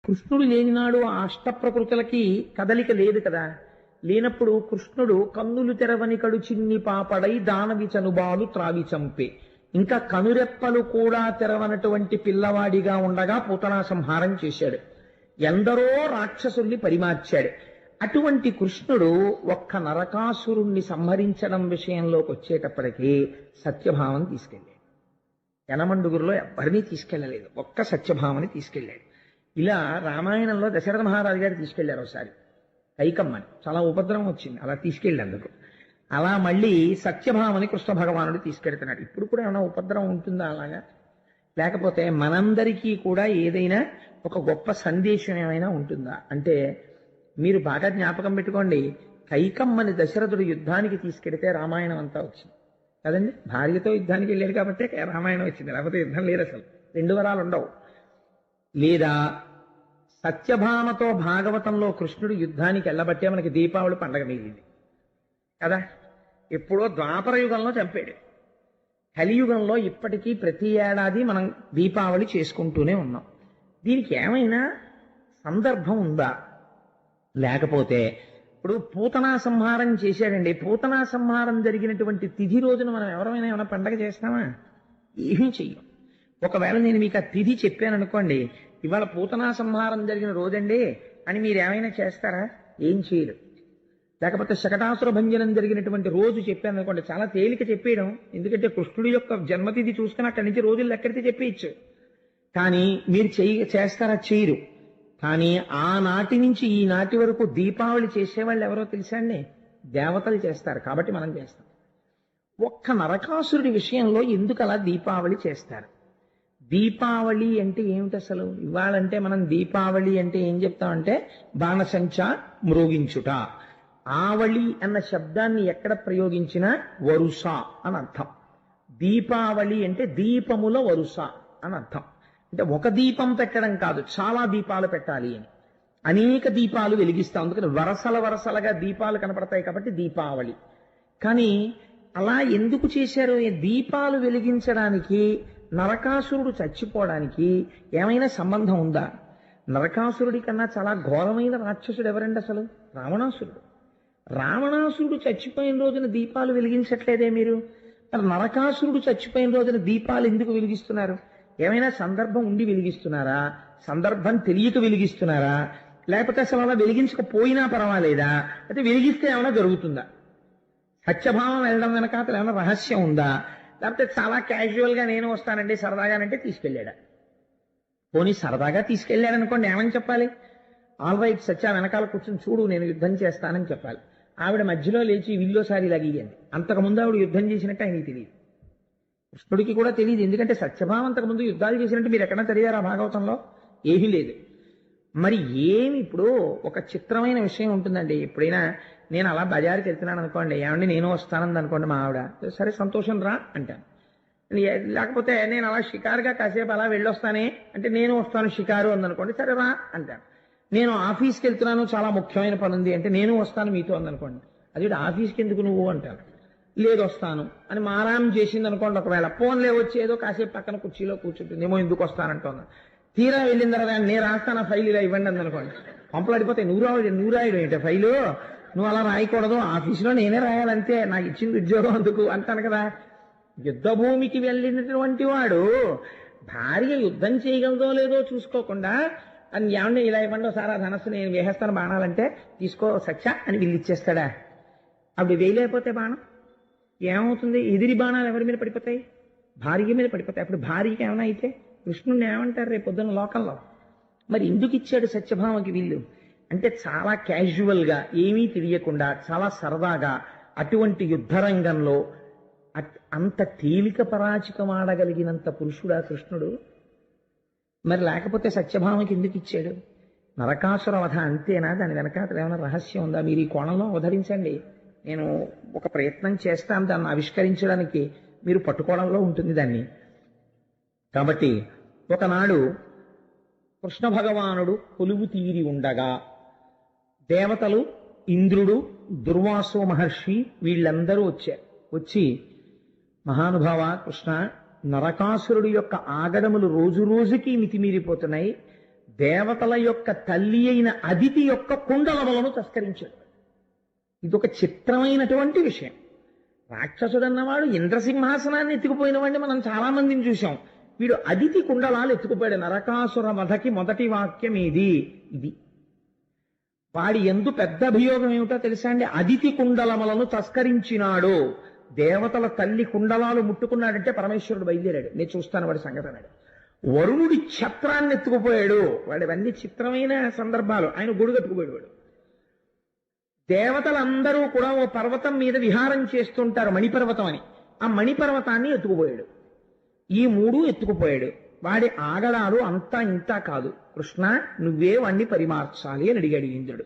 కృష్ణుడు లేనినాడు ఆ అష్టప్రకృతులకి కదలిక లేదు కదా. లేనప్పుడు కృష్ణుడు కన్నులు తెరవని కడు చిన్ని పాపడై దానవి చనుబాలు త్రావి చంపే, ఇంకా కనురెప్పలు కూడా తెరవనటువంటి పిల్లవాడిగా ఉండగా పూతనా సంహారం చేశాడు. ఎందరో రాక్షసుల్ని పరిమార్చాడు. అటువంటి కృష్ణుడు ఒక్క నరకాసురుణ్ణి సంహరించడం విషయంలోకి వచ్చేటప్పటికీ సత్యభామని తీసుకెళ్ళాడు. యనమండుగురులో ఎవరినీ తీసుకెళ్ళలేదు, ఒక్క సత్యభామని తీసుకెళ్ళాడు. ఇలా రామాయణంలో దశరథ మహారాజు గారు తీసుకెళ్లారు ఒకసారి కైకమ్మని, చాలా ఉపద్రవం వచ్చింది, అలా తీసుకెళ్ళేందుకు. అలా మళ్ళీ సత్యభామని కృష్ణ భగవానుడు తీసుకెళ్తున్నాడు. ఇప్పుడు కూడా ఏమైనా ఉపద్రవం ఉంటుందా అలాగా? లేకపోతే మనందరికీ కూడా ఏదైనా ఒక గొప్ప సందేశం ఏమైనా ఉంటుందా అంటే, మీరు బాగా జ్ఞాపకం పెట్టుకోండి, కైకమ్మని దశరథుడు యుద్ధానికి తీసుకెడితే రామాయణం అంతా వచ్చింది కదండి. భార్యతో యుద్ధానికి వెళ్ళాడు కాబట్టి రామాయణం వచ్చింది, లేకపోతే యుద్ధం లేదు, అసలు రెండు వరాలు ఉండవు. లేదా సత్యభామతో భాగవతంలో కృష్ణుడు యుద్ధానికి వెళ్ళబట్టే మనకి దీపావళి పండగ మిగిలింది కదా. ఎప్పుడో ద్వాపర యుగంలో చంపాడు. కలియుగంలో ఇప్పటికీ ప్రతి ఏడాది మనం దీపావళి చేసుకుంటూనే ఉన్నాం. దీనికి ఏమైనా సందర్భం ఉందా? లేకపోతే ఇప్పుడు పూతనా సంహారం చేశాడండి, పూతనా సంహారం జరిగినటువంటి తిథి రోజున మనం ఎవరైనా ఏమైనా పండగ చేస్తామా? ఏమీ చెయ్యం. ఒకవేళ నేను మీకు ఆ తిథి చెప్పాను అనుకోండి, ఇవాళ పూతనా సంహారం జరిగిన రోజండి అని మీరు ఏమైనా చేస్తారా? ఏం చేయరు. లేకపోతే శకటాసుర భంజనం జరిగినటువంటి రోజు చెప్పాను అనుకోండి, చాలా తేలిక చెప్పేయడం, ఎందుకంటే కృష్ణుడి యొక్క జన్మతిథి చూసుకుని అక్కడి నుంచి రోజులు ఎక్కడితే చెప్పేయచ్చు. కానీ మీరు చేస్తారా? చేయరు. కానీ ఆనాటి నుంచి ఈనాటి వరకు దీపావళి చేసేవాళ్ళు ఎవరో తెలుసా అండి? దేవతలు చేస్తారు, కాబట్టి మనం చేస్తాం. ఒక్క నరకాసురుడి విషయంలో ఎందుకు అలా దీపావళి చేస్తారు? దీపావళి అంటే ఏమిటి అసలు? ఇవాళంటే మనం దీపావళి అంటే ఏం చెప్తామంటే బాణసంచ మ్రోగించుట. ఆవళి అన్న శబ్దాన్ని ఎక్కడ ప్రయోగించినా వరుస అని అర్థం. దీపావళి అంటే దీపముల వరుస అని అర్థం. అంటే ఒక దీపం పెట్టడం కాదు, చాలా దీపాలు పెట్టాలి అని. అనేక దీపాలు వెలిగిస్తాం, అందుకని వరసలుగా దీపాలు కనపడతాయి కాబట్టి దీపావళి. కానీ అలా ఎందుకు చేశారు? దీపాలు వెలిగించడానికి నరకాసురుడు చచ్చిపోవడానికి ఏమైనా సంబంధం ఉందా? నరకాసురుడి కన్నా చాలా ఘోరమైన రాక్షసుడు ఎవరండి అసలు? రావణాసురుడు. రావణాసురుడు చచ్చిపోయిన రోజున దీపాలు వెలిగించట్లేదే మీరు? మరి నరకాసురుడు చచ్చిపోయిన రోజున దీపాలు ఎందుకు వెలిగిస్తున్నారు? ఏమైనా సందర్భం ఉండి వెలిగిస్తున్నారా? సందర్భం తెలియక వెలిగిస్తున్నారా? లేకపోతే అసలు అలా వెలిగించకపోయినా పర్వాలేదా? అయితే వెలిగిస్తే ఏమైనా జరుగుతుందా? సత్యభావం వెళ్ళడం వెనక అతను ఏమైనా రహస్యం ఉందా? లేకపోతే చాలా క్యాజువల్ గా నేను వస్తానండి సరదాగానంటే తీసుకెళ్ళాడా? పోనీ సరదాగా తీసుకెళ్ళాడనుకోండి, ఏమని చెప్పాలి? ఆల్ రైట్ సత్య వెనకాల కూర్చొని చూడు నేను యుద్ధం చేస్తానని చెప్పాలి. ఆవిడ మధ్యలో లేచి విల్లోసారి లాగీయండి. అంతకుముందు ఆవిడ యుద్ధం చేసినట్టు ఆయనకి తెలియదు, కృష్ణుడికి కూడా తెలియదు. ఎందుకంటే సత్యభావం అంతకుముందు యుద్ధాలు చేసినట్టు మీరు ఎక్కడా తెలియారా భాగవతంలో? ఏమీ లేదు. మరి ఏమి ఇప్పుడు ఒక చిత్రమైన విషయం ఉంటుందండి. ఎప్పుడైనా నేను అలా బజారుకి వెళ్తున్నాను అనుకోండి, ఏమండి నేను వస్తానంది అనుకోండి మా ఆవిడ, సరే సంతోషం రా అంటాను. లేకపోతే నేను అలా షికారుగా కాసేపు అలా వెళ్ళొస్తానే అంటే నేను వస్తాను షికారు అందనుకోండి, సరే రా అంటాను. నేను ఆఫీస్కి వెళ్తున్నాను చాలా ముఖ్యమైన పని ఉంది అంటే నేను వస్తాను మీతో అందనుకోండి, అది ఆఫీస్కి ఎందుకు నువ్వు అంటాను. లేదు వస్తాను అని మారాం చేసింది అనుకోండి, ఒకవేళ ఫోన్లే వచ్చి ఏదో కాసేపు పక్కన కుర్చీలో కూర్చుంటుంది, ఏమో ఎందుకు వస్తానంటున్నాను. తీరా వెళ్ళిన తర్వాత నేను రాస్తాను ఫైల్ ఇలా ఇవ్వండి అందనుకోండి, పంపలు అడిపోతాయి. నువ్వు రాయడం ఏంటి ఫైలు? నువ్వు అలా రాయకూడదు, ఆఫీసులో నేనే రాయాలంతే, నాకు ఇచ్చింది ఉద్యోగం అందుకు అంటాను కదా. యుద్ధ భూమికి వెళ్ళినటువంటి వాడు భార్య యుద్ధం చేయగలదో లేదో చూసుకోకుండా అని ఏమన్నా ఇలా ఇవ్వండి సారా ధనస్సు నేను వేసేస్తాను బాణాలంటే తీసుకో సత్య అని వీళ్ళు ఇచ్చేస్తాడా? అప్పుడు వేయలేకపోతే బాణం ఏమవుతుంది? ఎదిరి బాణాలు ఎవరి మీద పడిపోతాయి? భార్య మీద పడిపోతాయి. అప్పుడు భార్యకి ఏమైనా అయితే కృష్ణుడిని ఏమంటారు రేపు పొద్దున్న లోకంలో? మరి ఎందుకు ఇచ్చాడు సత్యభామకి వీళ్ళు అంటే, చాలా క్యాజువల్గా ఏమీ తెలియకుండా చాలా సరదాగా అటువంటి యుద్ధరంగంలో అంత తేలిక పరాచికం ఆడగలిగినంత పురుషుడా కృష్ణుడు? మరి లేకపోతే సత్యభామకి ఎందుకు ఇచ్చాడు? నరకాసుర వధ అంతేనా? దాని వెనకాతల ఏమైనా రహస్యం ఉందా? మీరు ఈ కోణంలో అవతరించండి, నేను ఒక ప్రయత్నం చేస్తాను దాన్ని ఆవిష్కరించడానికి, మీరు పట్టుకోవడంలో ఉంటుంది దాన్ని. కాబట్టి ఒకనాడు కృష్ణ భగవానుడు కొలువు తీరి ఉండగా దేవతలు, ఇంద్రుడు, దుర్వాసో మహర్షి వీళ్ళందరూ వచ్చి మహానుభావ కృష్ణ, నరకాసురుడి యొక్క ఆగడములు రోజు రోజుకి మితిమీరిపోతున్నాయి, దేవతల యొక్క తల్లి అయిన అదితి యొక్క కుండలములను తస్కరించాడు. ఇదొక చిత్రమైనటువంటి విషయం. రాక్షసుడు అన్నవాడు ఇంద్రసింహాసనాన్ని ఎత్తుకుపోయిన వాడిని మనం చాలా మందిని చూశాం. వీడు అదితి కుండలాలు ఎత్తుకుపోయాడు. నరకాసుర వధకి మొదటి వాక్యం ఇది. వాడి ఎందు పెద్ద అభియోగం ఏమిటో తెలుసా అండి? అదితి కుండలములను తస్కరించినాడు. దేవతల తల్లి కుండలాలు ముట్టుకున్నాడంటే పరమేశ్వరుడు బయలుదేరాడు. నేను చూస్తాను వాడి సంగతి అన్నాడు. వరుణుడి ఛత్రాన్ని ఎత్తుకుపోయాడు. వాడివన్నీ చిత్రమైన సందర్భాలు. ఆయన గొడుగు కట్టుకుపోయాడు. వాడు దేవతలందరూ కూడా ఓ పర్వతం మీద విహారం చేస్తుంటారు, మణిపర్వతం అని. ఆ మణిపర్వతాన్ని ఎత్తుకుపోయాడు. ఈ మూడు ఎత్తుకుపోయాడు. వాడి ఆగడాలు అంతా ఇంతా కాదు. కృష్ణ, నువ్వే వాణ్ణి పరిమార్చాలి అని అడిగాడు ఇంద్రుడు.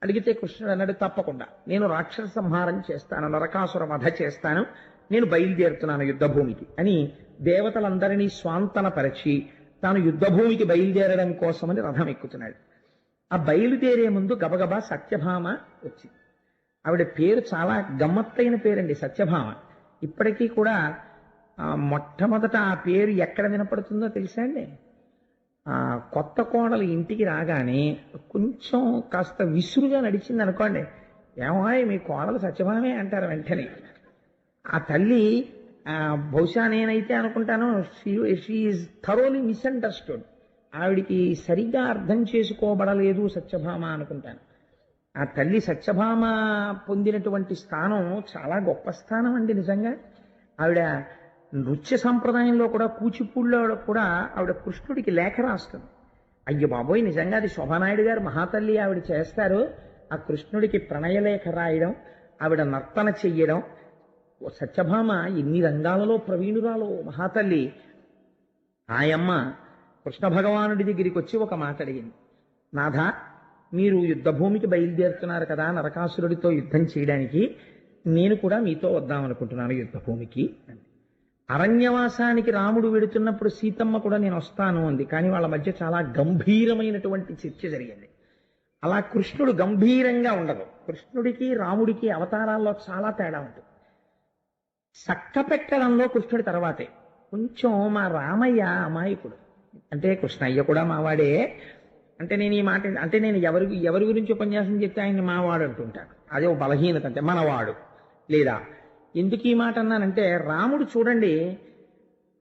అడిగితే కృష్ణుడు అన్నాడు, తప్పకుండా నేను రాక్షస సంహారం చేస్తాను, నరకాసుర వధ చేస్తాను, నేను బయలుదేరుతున్నాను యుద్ధభూమికి అని దేవతలందరినీ స్వాంతనపరిచి తాను యుద్ధభూమికి బయలుదేరడం కోసమని రథం ఎక్కుతున్నాడు. ఆ బయలుదేరే ముందు గబగబా సత్యభామ వచ్చింది. ఆవిడ పేరు చాలా గమ్మత్తైన పేరండి, సత్యభామ. ఇప్పటికీ కూడా మొట్టమొదట ఆ పేరు ఎక్కడ వినపడుతుందో తెలుసా అండి? కొత్త కోడలు ఇంటికి రాగానే కొంచెం కాస్త విసురుగా నడిచింది అనుకోండి, ఏమాయ్ మీ కోడలు సత్యభామే అంటారు వెంటనే. ఆ తల్లి బహుశా నేనైతే అనుకుంటాను షీఈస్ థరోలీ మిస్అండర్స్టూడ్. ఆవిడికి సరిగ్గా అర్థం చేసుకోబడలేదు సత్యభామ అనుకుంటాను. ఆ తల్లి సత్యభామ పొందినటువంటి స్థానం చాలా గొప్ప స్థానం అండి నిజంగా. ఆవిడ నృత్య సంప్రదాయంలో కూడా కూచిపూడిలో కూడా ఆవిడ కృష్ణుడికి లేఖ రాస్తుంది. అయ్యో బాబోయ్, నిజంగా అది శోభానాయుడు గారు మహాతల్లి ఆవిడ చేస్తారు. ఆ కృష్ణుడికి ప్రణయలేఖ రాయడం, ఆవిడ నర్తన చెయ్యడం. సత్యభామ ఎన్ని రంగాలలో ప్రవీణురాలో మహాతల్లి. ఆయమ్మ కృష్ణ భగవానుడి దగ్గరికి వచ్చి ఒక మాట అడిగింది. నాథ, మీరు యుద్ధభూమికి బయలుదేరుతున్నారు కదా నరకాసురుడితో యుద్ధం చేయడానికి, నేను కూడా మీతో వద్దామనుకుంటున్నాను యుద్ధభూమికి అని. అరణ్యవాసానికి రాముడు వెడుతున్నప్పుడు సీతమ్మ కూడా నేను వస్తాను అంది. కానీ వాళ్ళ మధ్య చాలా గంభీరమైనటువంటి చర్చ జరిగింది. అలా కృష్ణుడు గంభీరంగా ఉండదు. కృష్ణుడికి రాముడికి అవతారాల్లో చాలా తేడా ఉంటుంది. చక్క పెట్టడంలో కృష్ణుడి తర్వాతే. కొంచెం మా రామయ్య అమాయకుడు. అంటే కృష్ణయ్య కూడా మావాడే. అంటే నేను ఈ మాట అంటే నేను ఎవరి గురించి ఉపన్యాసం చెప్తే ఆయన్ని మావాడు అంటుంటాను. అదే ఒక బలహీనత. అంటే మనవాడు. లేదా ఎందుకు ఈ మాట అన్నానంటే, రాముడు చూడండి,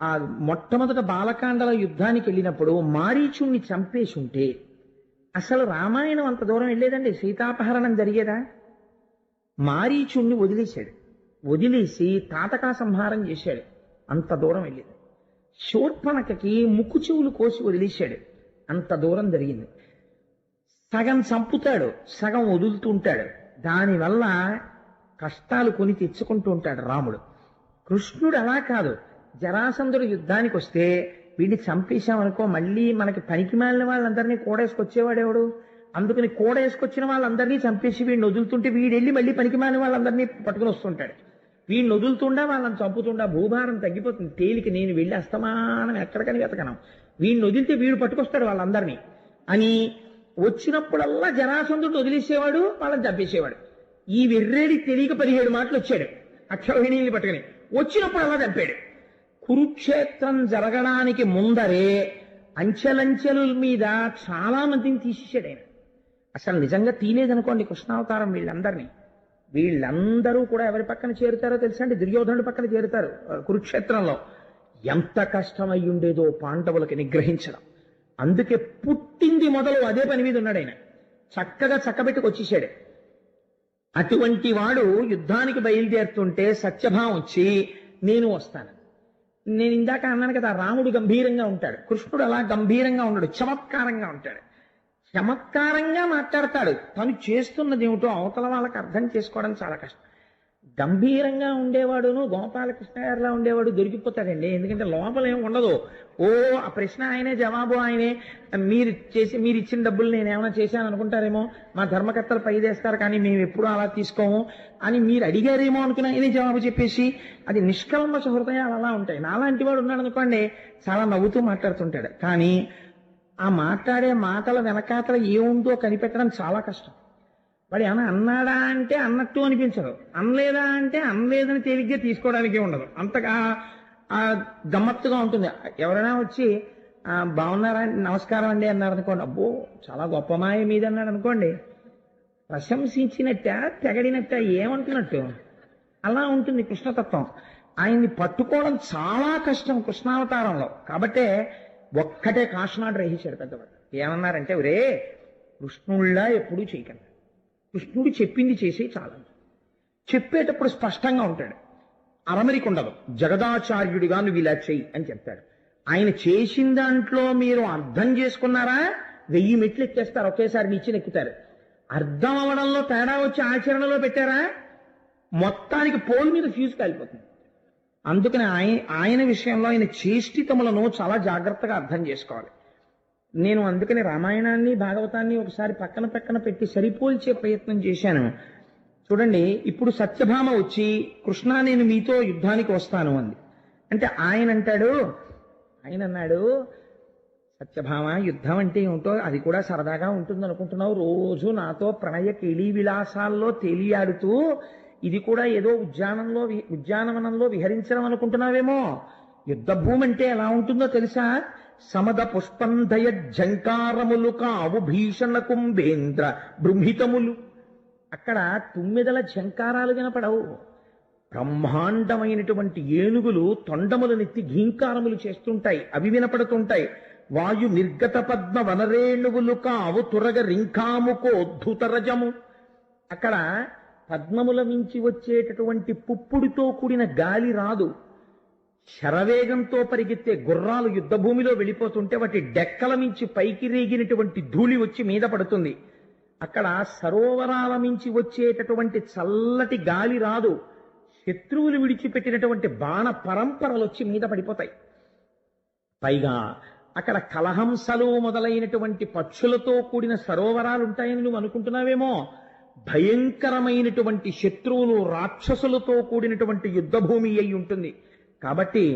ఆ మొట్టమొదట బాలకాండల యుద్ధానికి వెళ్ళినప్పుడు మారీచుణ్ణి చంపేసి ఉంటే అసలు రామాయణం అంత దూరం వెళ్ళేదండి. సీతాపహరణం జరిగేదా? మారీచుణ్ణి వదిలేశాడు. వదిలేసి తాటకా సంహారం చేశాడు. అంత దూరం వెళ్ళేది. శూర్పణఖకి ముక్కు చెవులు కోసి వదిలేశాడు. అంత దూరం జరిగింది. సగం చంపుతాడు, సగం వదులుతుంటాడు. దానివల్ల కష్టాలు కొని తెచ్చుకుంటూ ఉంటాడు రాముడు. కృష్ణుడు అలా కాదు. జరాసంధుడు యుద్ధానికి వస్తే వీడిని చంపేశామనుకో, మళ్ళీ మనకి పనికి మాలిన వాళ్ళందరినీ కూడేసుకొచ్చేవాడేవాడు. అందుకని కూడేసుకొచ్చిన వాళ్ళందరినీ చంపేసి వీడిని వదులుతుంటే వీడెళ్ళి మళ్ళీ పనికి మాలిన వాళ్ళందరినీ పట్టుకుని వస్తుంటాడు. వీడిని వదులుతుండా వాళ్ళని చంపుతుండా భూభారం తగ్గిపోతుంది. తేలిక నేను వెళ్ళి అస్తమానం ఎక్కడికని వెతకను, వీడిని వదిలితే వీడు పట్టుకొస్తాడు వాళ్ళందరినీ అని వచ్చినప్పుడల్లా జరాసంధుడు వదిలేసేవాడు, వాళ్ళని చంపేసేవాడు. ఈ వెర్రేడి తెలియక 17 మాటలు వచ్చాడు అక్షౌహిణీని పట్టుకుని. వచ్చినప్పుడు అలా చంపాడు. కురుక్షేత్రం జరగడానికి ముందరే అంచెలంచెల మీద చాలా మందిని తీసేశాడు ఆయన. అసలు నిజంగా తీలేదనుకోండి కృష్ణావతారం వీళ్ళందరూ కూడా ఎవరి పక్కన చేరుతారో తెలుసా అండి? దుర్యోధనుడి పక్కన చేరుతారు. కురుక్షేత్రంలో ఎంత కష్టమై ఉండేదో పాండవులకి నిగ్రహించడం. అందుకే పుట్టింది మొదలు అదే పని మీద ఉన్నాడు ఆయన. చక్కగా చక్కబెట్టుకు వచ్చేసాడు. అటువంటి వాడు యుద్ధానికి బయలుదేరుతుంటే సత్యభామ వచ్చి నేను వస్తాను. నేను ఇందాక అన్నాను కదా, రాముడు గంభీరంగా ఉంటాడు, కృష్ణుడు అలా గంభీరంగా ఉండడు, చమత్కారంగా ఉంటాడు. చమత్కారంగా మాట్లాడతాడు. తను చేస్తున్నది ఏమిటో అవతల వాళ్ళకి అర్థం చేసుకోవడం చాలా కష్టం. గంభీరంగా ఉండేవాడును గోపాలకృష్ణ గారిలా ఉండేవాడు దొరికిపోతాడండి. ఎందుకంటే లోపల ఏమి ఉండదు. ఓ ఆ ప్రశ్న ఆయనే, జవాబు ఆయనే. మీరు ఇచ్చిన డబ్బులు నేను ఏమైనా చేశాను అనుకుంటారేమో, మా ధర్మకర్తలు పైదేస్తారు కానీ మేము ఎప్పుడూ అలా తీసుకోము అని మీరు అడిగారేమో అనుకుని ఆయనే జవాబు చెప్పేసి, అది నిష్కల్మష హృదయాలు అలా ఉంటాయి. నాలాంటి వాడు ఉన్నాడు అనుకోండి, చాలా నవ్వుతూ మాట్లాడుతుంటాడు. కానీ ఆ మాట్లాడే మాటల వెనకాతల ఏముందో కనిపెట్టడం చాలా కష్టం. వాడు ఏమైనా అన్నాడా అంటే అన్నట్టు అనిపించదు, అనలేదా అంటే అనలేదని తేలిగ్గా తీసుకోవడానికి ఉండదు. అంతగా గమ్మత్తుగా ఉంటుంది. ఎవరైనా వచ్చి బాగున్నారా, నమస్కారం అండి అన్నారు అనుకోండి, అబ్బో చాలా గొప్ప మాయ మీద అన్నాడు అనుకోండి, ప్రశంసించినట్ట తెగడినట్ట ఏమంటున్నట్టు అలా ఉంటుంది కృష్ణతత్వం. ఆయన్ని పట్టుకోవడం చాలా కష్టం కృష్ణావతారంలో. కాబట్టే ఒక్కటే కాషనాడు గ్రహించాడు పెద్దవాడు. ఏమన్నారంటే, ఒరే కృష్ణుళ్ళ ఎప్పుడూ చేయకండి, కృష్ణుడు చెప్పింది చేసి చాలా. చెప్పేటప్పుడు స్పష్టంగా ఉంటాడు, అరమరిక ఉండదు. జగదాచార్యుడిగా నువ్వు ఇలా చెయ్యి అని చెప్తాడు. ఆయన చేసిన దాంట్లో మీరు అర్థం చేసుకున్నారా 1000 మెట్లు ఎక్కేస్తారు, ఒకేసారి నిచ్చెన ఎక్కుతారు. అర్థం అవడంలో తేడా వచ్చి ఆచరణలో పెట్టారా మొత్తానికి పోల్ మీద ఫ్యూజ్ కాలిపోతుంది. అందుకని ఆయన విషయంలో ఆయన చేష్టితములను చాలా జాగ్రత్తగా అర్థం చేసుకోవాలి. నేను అందుకని రామాయణాన్ని భాగవతాన్ని ఒకసారి పక్కన పక్కన పెట్టి సరిపోల్చే ప్రయత్నం చేశాను. చూడండి, ఇప్పుడు సత్యభామ వచ్చి కృష్ణ నేను మీతో యుద్ధానికి వస్తాను అంది. అంటే ఆయన అన్నాడు, సత్యభామ యుద్ధం అంటే ఏమిటో అది కూడా సరదాగా ఉంటుంది అనుకుంటున్నావు, రోజు నాతో ప్రణయ కేళీ విలాసాల్లో తేలియాడుతూ ఇది కూడా ఏదో ఉద్యానవనంలో విహరించడం అనుకుంటున్నావేమో. యుద్ధ భూమి అంటే ఎలా ఉంటుందో తెలుసా? సమద పుష్పంధయ ఝంకారములు కావు భీషణ కుంభేంద్ర బృంహితములు. అక్కడ తుమ్మెదల ఝంకారాలు వినపడవు, బ్రహ్మాండమైనటువంటి ఏనుగులు తొండములనెత్తి ఘీంకారములు చేస్తుంటాయి, అవి వినపడుతుంటాయి. వాయు నిర్గత పద్మ వనరేణువులు కావు తురగ రింకాముకోద్ధుతరజము. అక్కడ పద్మముల మించి వచ్చేటటువంటి పుప్పుడితో కూడిన గాలి రాదు. శరవేగంతో పరిగెత్తే గుర్రాలు యుద్ధభూమిలో వెళ్ళిపోతుంటే వాటి డెక్కల మించి పైకి రేగినటువంటి ధూళి వచ్చి మీద పడుతుంది. అక్కడ సరోవరాల మించి వచ్చేటటువంటి చల్లటి గాలి రాదు. శత్రువులు విడిచిపెట్టినటువంటి బాణ పరంపరలు వచ్చి మీద పడిపోతాయి. పైగా అక్కడ కలహంసలు మొదలైనటువంటి పక్షులతో కూడిన సరోవరాలు ఉంటాయని నువ్వు అనుకుంటున్నావేమో. భయంకరమైనటువంటి శత్రువులు రాక్షసులతో కూడినటువంటి యుద్ధభూమి అయి ఉంటుంది. కాబట్టి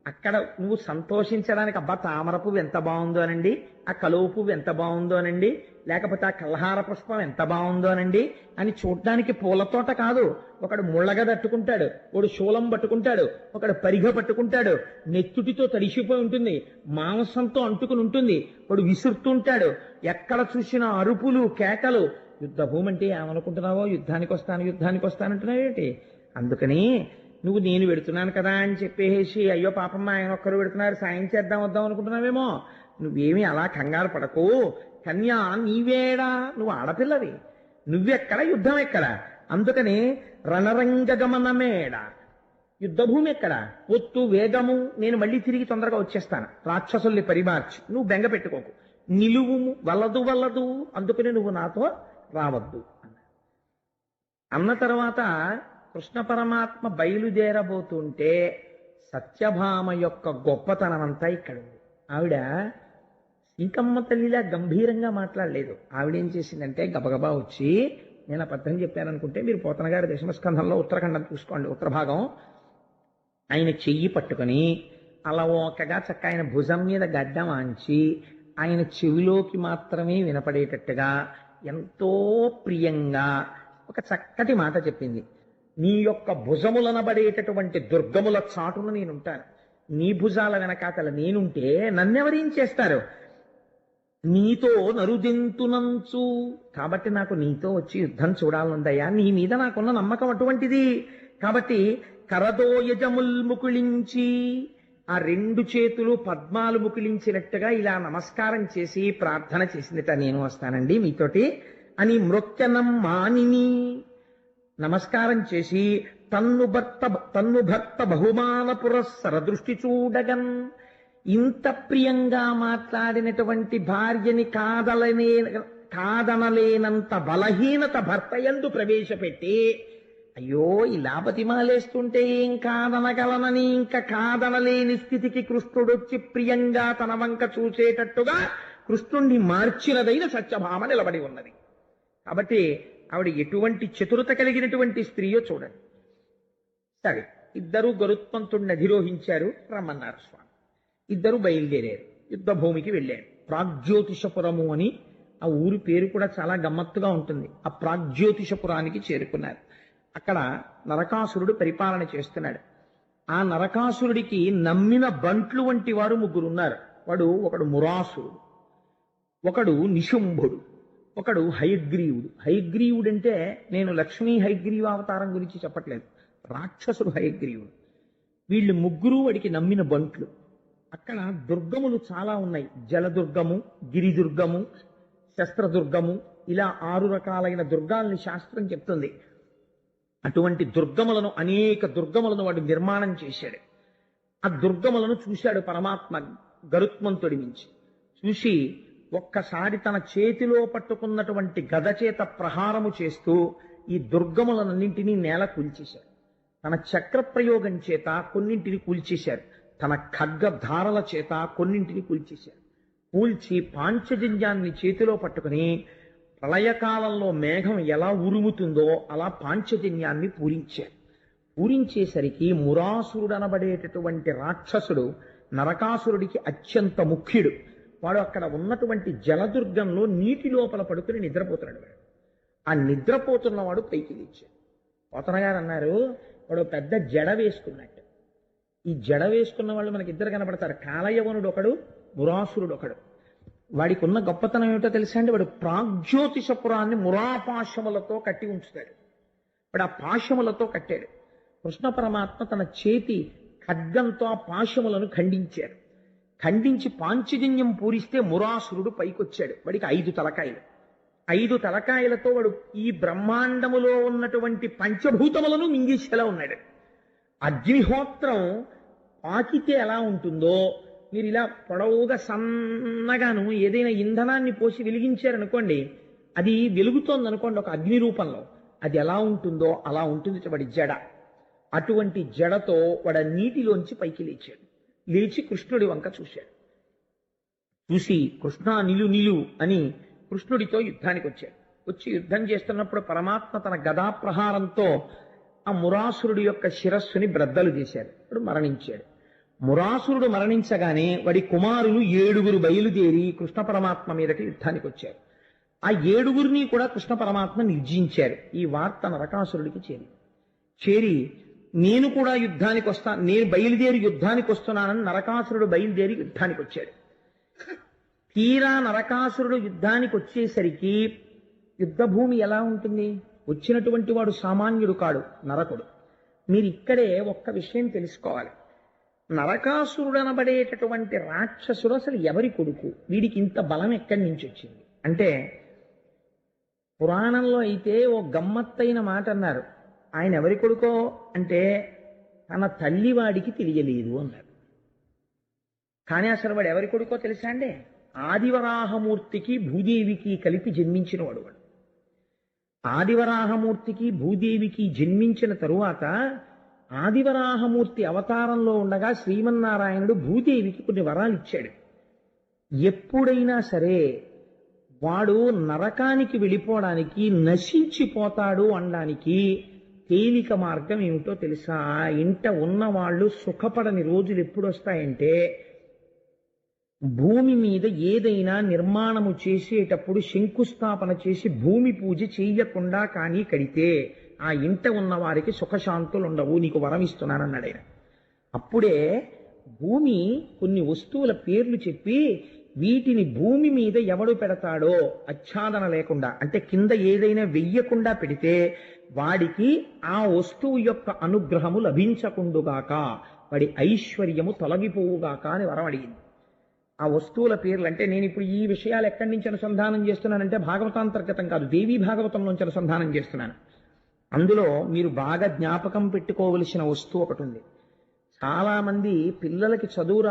అక్కడ నువ్వు సంతోషించడానికి, అబ్బా తామర పువ్వు ఎంత బాగుందో అనండి, ఆ కలువ పువ్వు ఎంత బాగుందో అనండి, లేకపోతే ఆ కల్హార పుష్పం ఎంత బాగుందో అనండి అని చూడ్డానికి పూలతోట కాదు. ఒకడు ముళ్ళగా తట్టుకుంటాడు, ఒకడు శూలం పట్టుకుంటాడు, ఒకడు పరిగ పట్టుకుంటాడు, నెత్తుటితో తడిసిపోయి ఉంటుంది, మాంసంతో అంటుకుని ఉంటుంది, వాడు విసురుతుంటాడు. ఎక్కడ చూసినా అరుపులు కేకలు. యుద్ధ భూమి అంటే ఏమనుకుంటున్నావో, యుద్ధానికి వస్తానంటున్నావేంటి? అందుకని నువ్వు నేను పెడుతున్నాను కదా అని చెప్పేసి అయ్యో పాపమ్మ ఆయన ఒక్కరు పెడుతున్నారు సాయం చేద్దాం వద్దాం అనుకుంటున్నావేమో. నువ్వేమీ అలా కంగారు పడకు. కన్యా నీవేడా, నువ్వు ఆడపిల్లవి, నువ్వెక్కడ యుద్ధం ఎక్కడ? అందుకని రణరంగగమనమేడ, యుద్ధభూమి ఎక్కడ, ఒత్తు వేగము, నేను మళ్ళీ తిరిగి తొందరగా వచ్చేస్తాను, రాక్షసుల్ని పరిమార్చి, నువ్వు బెంగ పెట్టుకోకు, నిలువుము, వల్లదు, అందుకని నువ్వు నాతో రావద్దు అన్న తర్వాత కృష్ణ పరమాత్మ బయలుదేరబోతుంటే సత్యభామ యొక్క గొప్పతనం అంతా ఇక్కడ ఉంది. ఆవిడ ఇంకమ్మ తల్లిలా గంభీరంగా మాట్లాడలేదు. ఆవిడేం చేసిందంటే గబగబా వచ్చి, నేను అబద్ధం చెప్పాననుకుంటే మీరు పోతన గారి దశమస్కంధంలో ఉత్తరాఖండం చూసుకోండి, ఉత్తర భాగం, ఆయన చెయ్యి పట్టుకుని అలవోకగా చక్క ఆయన భుజం మీద గడ్డం ఆంచి ఆయన చెవిలోకి మాత్రమే వినపడేటట్టుగా ఎంతో ప్రియంగా ఒక చక్కటి మాట చెప్పింది. నీ యొక్క భుజములనబడేటటువంటి దుర్గముల చాటును నేనుంటాను, నీ భుజాల వెనకాతల నేనుంటే నన్నెవరేం చేస్తారు? నీతో నరుదెంతునంచు, కాబట్టి నాకు నీతో వచ్చి యుద్ధం చూడాలనుందయ్యా, నీ మీద నాకున్న నమ్మకం అటువంటిది. కాబట్టి కరదోయజముల్ ముకుళించి, ఆ 2 చేతులు పద్మాలు ముకుళించినట్టుగా ఇలా నమస్కారం చేసి ప్రార్థన చేసిందిట, నేను వస్తానండి మీతోటి అని. మృత్యనం మానిని నమస్కారం చేసి తన్ను భర్త బహుమాన పురస్సర దృష్టి చూడగన్, ఇంత ప్రియంగా మాట్లాడినటువంటి భార్యని కాదనలేనంత బలహీనత భర్త యందు ప్రవేశపెట్టి, అయ్యో ఇలా బతిమాలేస్తుంటే ఏం కాదనగలనని ఇంకా కాదనలేని స్థితికి కృష్ణుడొచ్చి ప్రియంగా తన వంక చూసేటట్టుగా కృష్ణుణ్ణి మార్చినదైన సత్యభామ నిలబడి ఉన్నది. కాబట్టి ఆవిడ ఎటువంటి చతురత కలిగినటువంటి స్త్రీయో చూడండి. సరే, ఇద్దరు గరుత్మంతుడిని అధిరోహించారు, రమ్మన్నారు స్వామి. ఇద్దరు బయలుదేరారు, యుద్ధ భూమికి వెళ్ళారు. ప్రాగ్జ్యోతిషపురము అని ఆ ఊరి పేరు కూడా చాలా గమ్మత్తుగా ఉంటుంది. ఆ ప్రాగ్జ్యోతిషపురానికి చేరుకున్నారు. అక్కడ నరకాసురుడు పరిపాలన చేస్తున్నాడు. ఆ నరకాసురుడికి నమ్మిన బంట్లు వంటి వారు 3 ఉన్నారు. ఒకడు మురాసురుడు, ఒకడు నిశుంభుడు, ఒకడు హయగ్రీవుడు. హయగ్రీవుడు అంటే నేను లక్ష్మీ హయగ్రీవ అవతారం గురించి చెప్పట్లేదు, రాక్షసుడు హయగ్రీవుడు. వీళ్ళు ముగ్గురు వాడికి నమ్మిన బంట్లు. అక్కడ దుర్గములు చాలా ఉన్నాయి. జలదుర్గము, గిరిదుర్గము, శస్త్రదుర్గము, ఇలా 6 రకాలైన దుర్గాల్ని శాస్త్రం చెప్తుంది. అటువంటి దుర్గములను, అనేక దుర్గములను వాడు నిర్మాణం చేశాడు. ఆ దుర్గములను చూశాడు పరమాత్మ గరుత్మంతుడి నుంచి. చూసి ఒక్కసారి తన చేతిలో పట్టుకున్నటువంటి గద చేత ప్రహారము చేస్తూ ఈ దుర్గములన్నింటినీ నేల కూల్చేశాడు. తన చక్ర ప్రయోగం చేత కొన్నింటిని కూల్చేశారు, తన ఖడ్గధారల చేత కొన్నింటిని కూల్చేశారు. కూల్చి పాంచజన్యాన్ని చేతిలో పట్టుకుని ప్రళయకాలంలో మేఘం ఎలా ఉరుముతుందో అలా పాంచజన్యాన్ని పూరించారు. పూరించేసరికి మురాసురుడు అనబడేటటువంటి రాక్షసుడు నరకాసురుడికి అత్యంత ముఖ్యుడు. వాడు అక్కడ ఉన్నటువంటి జలదుర్గంలో నీటి లోపల పడుకుని నిద్రపోతున్నాడు. వాడు ఆ నిద్రపోతున్నవాడు పైకి లేచాడు. పోతన గారు అన్నారు, వాడు పెద్ద జడ వేసుకున్నట్టు. ఈ జడ వేసుకున్న వాళ్ళు మనకి ఇద్దరు కనబడతారు, కాలయవనుడు ఒకడు, మురాసురుడు ఒకడు. వాడికి ఉన్న గొప్పతనం ఏమిటో తెలుసా అండి? వాడు ప్రాగ్జ్యోతిషపురాన్ని మురాపాశములతో కట్టి ఉంచుతాడు. వాడు ఆ పాశములతో కట్టాడు. కృష్ణ పరమాత్మ తన చేతి ఖడ్గంతో ఆ పాశములను ఖండించారు. ఖండించి పాంచజన్యం పూరిస్తే మురాసురుడు పైకొచ్చాడు. వాడికి 5 తలకాయలు. 5 తలకాయలతో వాడు ఈ బ్రహ్మాండములో ఉన్నటువంటి పంచభూతములను మింగేసేలా ఉన్నాడు. అగ్నిహోత్రం పాకితే ఎలా ఉంటుందో, మీరు ఇలా పొడవుగా సన్నగాను ఏదైనా ఇంధనాన్ని పోసి వెలిగించారనుకోండి, అది వెలుగుతోంది అనుకోండి ఒక అగ్ని రూపంలో, అది ఎలా ఉంటుందో అలా ఉంటుంది వాడి జడ. అటువంటి జడతో వాడు నీటిలోంచి పైకి లేచాడు. లేచి కృష్ణుడి వంక చూశాడు. చూసి కృష్ణ నిలు అని కృష్ణుడితో యుద్ధానికి వచ్చాడు. వచ్చి యుద్ధం చేస్తున్నప్పుడు పరమాత్మ తన గదా ప్రహారంతో ఆ మురాసురుడి యొక్క శిరస్సుని బ్రద్దలు చేశాడు. వాడు మరణించాడు. మురాసురుడు మరణించగానే వాడి కుమారులు 7 బయలుదేరి కృష్ణ పరమాత్మ మీదకి యుద్ధానికి వచ్చారు. ఆ 7 కూడా కృష్ణ పరమాత్మ నిర్జించారు. ఈ వార్త నరకాసురుడికి చేరి నేను కూడా యుద్ధానికి వస్తాను, నేను బయలుదేరి యుద్ధానికి వస్తున్నానని నరకాసురుడు బయలుదేరి యుద్ధానికి వచ్చాడు. తీరా నరకాసురుడు యుద్ధానికి వచ్చేసరికి యుద్ధభూమి ఎలా ఉంటుంది? వచ్చినటువంటి వాడు సామాన్యుడు కాడు, నరకుడు. మీరు ఇక్కడే ఒక్క విషయం తెలుసుకోవాలి. నరకాసురుడు అనబడేటటువంటి రాక్షసుడు అసలు ఎవరి కొడుకు? వీడికి ఇంత బలం ఎక్కడి నుంచి వచ్చింది అంటే, పురాణంలో అయితే ఓ గమ్మత్తైన మాట అన్నారు. ఆయన ఎవరి కొడుకో అంటే తన తల్లి వాడికి తెలియలేదు అన్నారు. కానీ అసలు వాడు ఎవరి కొడుకో తెలుసా అండి? ఆదివరాహమూర్తికి భూదేవికి కలిపి జన్మించిన వాడు. ఆదివరాహమూర్తికి భూదేవికి జన్మించిన తరువాత ఆదివరాహమూర్తి అవతారంలో ఉండగా శ్రీమన్నారాయణుడు భూదేవికి కొన్ని వరాలు ఇచ్చాడు. ఎప్పుడైనా సరే వాడు నరకానికి వెళ్ళిపోవడానికి, నశించిపోతాడు అనడానికి తేలిక మార్గం ఏమిటో తెలుసా? ఇంట ఉన్నవాళ్ళు సుఖపడని రోజులు ఎప్పుడు వస్తాయంటే, భూమి మీద ఏదైనా నిర్మాణము చేసేటప్పుడు శంకుస్థాపన చేసి భూమి పూజ చేయకుండా కానీ కడితే ఆ ఇంట ఉన్న వారికి సుఖశాంతులు ఉండవు, నీకు వరం ఇస్తున్నానన్నాడు ఆయన. అప్పుడే భూమి కొన్ని వస్తువుల పేర్లు చెప్పి వీటిని భూమి మీద ఎవడు పెడతాడో ఆచ్ఛాదన లేకుండా, అంటే కింద ఏదైనా వెయ్యకుండా పెడితే వాడికి ఆ వస్తువు యొక్క అనుగ్రహము లభించకుండుగాక, వాడి ఐశ్వర్యము తొలగిపోవుగాక అని వరం అడిగింది. ఆ వస్తువుల పేర్లు అంటే, నేను ఇప్పుడు ఈ విషయాలు ఎక్కడి నుంచి అనుసంధానం చేస్తున్నానంటే భాగవతాంతర్గతం కాదు, దేవీ భాగవతంలోంచి అనుసంధానం చేస్తున్నాను. అందులో మీరు బాగా జ్ఞాపకం పెట్టుకోవలసిన వస్తువు ఒకటి ఉంది. చాలా మంది పిల్లలకి చదువు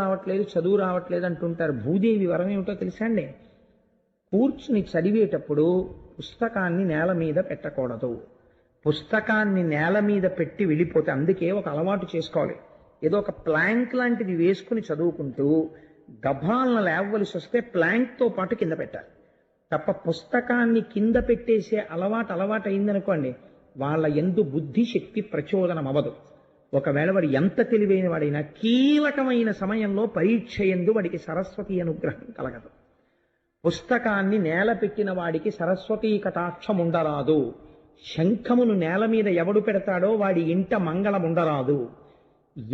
రావట్లేదు అంటుంటారు. భూదేవి వరం ఏమిటో తెలుసా అండి? కూర్చుని చదివేటప్పుడు పుస్తకాన్ని నేల మీద పెట్టకూడదు. పుస్తకాన్ని నేల మీద పెట్టి వెళ్ళిపోతే, అందుకే ఒక అలవాటు చేసుకోవాలి. ఏదో ఒక ప్లాంక్ లాంటిది వేసుకుని చదువుకుంటూ గభాలను లేవవలసి వస్తే ప్లాంక్తో పాటు కింద పెట్టాలి తప్ప పుస్తకాన్ని కింద పెట్టేసే అలవాటు అయిందనుకోండి, వాళ్ళ యందు బుద్ధి శక్తి ప్రచోదనం అవ్వదు. ఒకవేళ వాడు ఎంత తెలివైన వాడైనా కీలకమైన సమయంలో పరీక్ష యందు వాడికి సరస్వతి అనుగ్రహం కలగదు. పుస్తకాన్ని నేల పెట్టిన వాడికి సరస్వతీ కటాక్షం ఉండరాదు. శంఖమును నేల మీద ఎవడు పెడతాడో వాడి ఇంట మంగళం ఉండరాదు.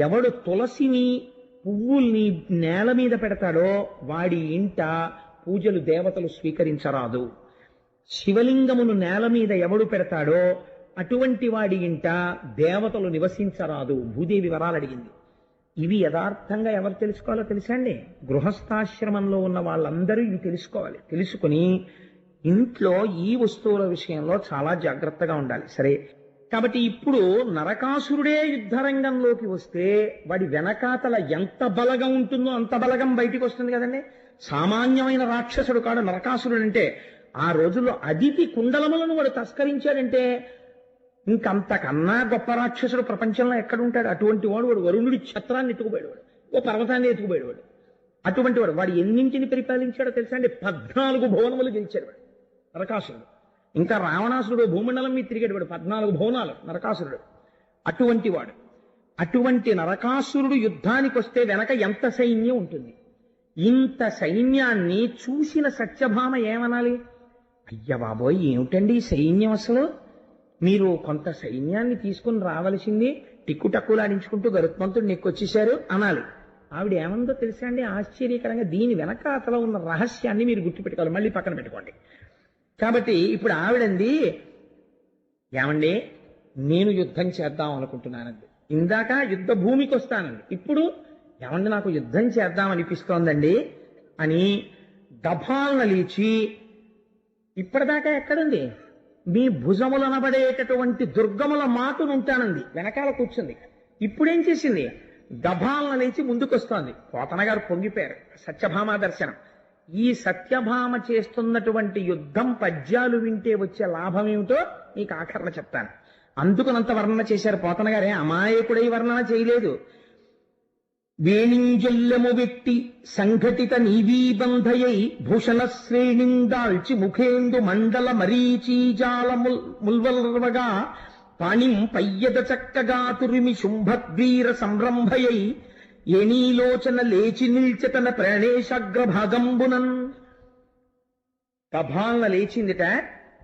ఎవడు తులసిని పువ్వుల్ని నేల మీద పెడతాడో వాడి ఇంట పూజలు దేవతలు స్వీకరించరాదు. శివలింగమును నేల మీద ఎవడు పెడతాడో అటువంటి వాడి ఇంట దేవతలు నివసించరాదు. భూదేవి వరాలు అడిగింది. ఇవి యథార్థంగా ఎవరు తెలుసుకోవాలో తెలుసా అండి? గృహస్థాశ్రమంలో ఉన్న వాళ్ళందరూ ఇవి తెలుసుకోవాలి. తెలుసుకుని ఇంట్లో ఈ వస్తువుల విషయంలో చాలా జాగ్రత్తగా ఉండాలి. సరే, కాబట్టి ఇప్పుడు నరకాసురుడే యుద్ధరంగంలోకి వస్తే వాడి వెనకాతల ఎంత బలగం ఉంటుందో అంత బలగం బయటికి వస్తుంది కదండి. సామాన్యమైన రాక్షసుడు కాడు నరకాసురుడు అంటే. ఆ రోజుల్లో అదితి కుండలములను వాడు తస్కరించాడంటే ఇంకంతకన్నా గొప్ప రాక్షసుడు ప్రపంచంలో ఎక్కడుంటాడు? అటువంటి వాడు వరుణుడి ఛత్రాన్ని ఎత్తుకుపోయేవాడు, ఓ పర్వతాన్ని ఎత్తుకుపోయేవాడు. అటువంటి వాడు ఎన్నింటిని పరిపాలించాడో తెలుసా అండి? 14 భువనములు గెలిచాడు వాడు నరకాసురుడు. ఇంకా రావణాసురుడు భూమండలం మీద తిరిగాడు వాడు, 14 భువనాలు నరకాసురుడు. అటువంటి వాడు, అటువంటి నరకాసురుడు యుద్ధానికి వస్తే వెనక ఎంత సైన్యం ఉంటుంది? ఇంత సైన్యాన్ని చూసిన సత్యభామ ఏమనాలి? అయ్య బాబోయ్, ఏమిటండి సైన్యం అసలు? మీరు కొంత సైన్యాన్ని తీసుకుని రావలసింది, టిక్కుటక్కులాడించుకుంటూ గరుత్మంతుడు నెక్కొచ్చేశారు అనాలి. ఆవిడ ఏమందో తెలుసా అండి? ఆశ్చర్యకరంగా దీని వెనక అతలో ఉన్న రహస్యాన్ని మీరు గుర్తుపెట్టుకోవాలి. మళ్ళీ పక్కన పెట్టుకోండి. కాబట్టి ఇప్పుడు ఆవిడంది, ఏమండి నేను యుద్ధం చేద్దాం అనుకుంటున్నానండి. ఇందాక యుద్ధ భూమికి వస్తానండి, ఇప్పుడు ఏమండి నాకు యుద్ధం చేద్దాం అనిపిస్తోందండి అని దభాలను లేచి, ఇప్పటిదాకా ఎక్కడుంది? మీ భుజములనబడేటటువంటి దుర్గముల మాటునుంటానంది, వెనకాల కూర్చుంది. ఇప్పుడేం చేసింది? దభాలను లేచి ముందుకొస్తోంది. పోతన గారు పొంగిపోయారు. సత్యభామ దర్శనం. ఈ సత్యభామ చేస్తున్నటువంటి యుద్ధం పద్యాలు వింటే వచ్చే లాభం ఏమిటో మీకు ఆఖరణ చెప్తాను. అందుకునంత వర్ణన చేశారు పోతన గారే, అమాయకుడై వర్ణన చేయలేదు. వేణింజొల్లము వెట్టి సంఘటిత నీవీబంధయై భూషణ శ్రేణిందాల్చి ముఖేందు మండల మరీచీజాల ముల్వల్వగా పాణిం పయ్యద చక్కగా తురిమి శుంభద్వీర సంరంభయై ఏనీలోచన లేచి నిల్చతన ప్రాణేశాగ్రభాగంబునన్. దభాలన లేచిందిట,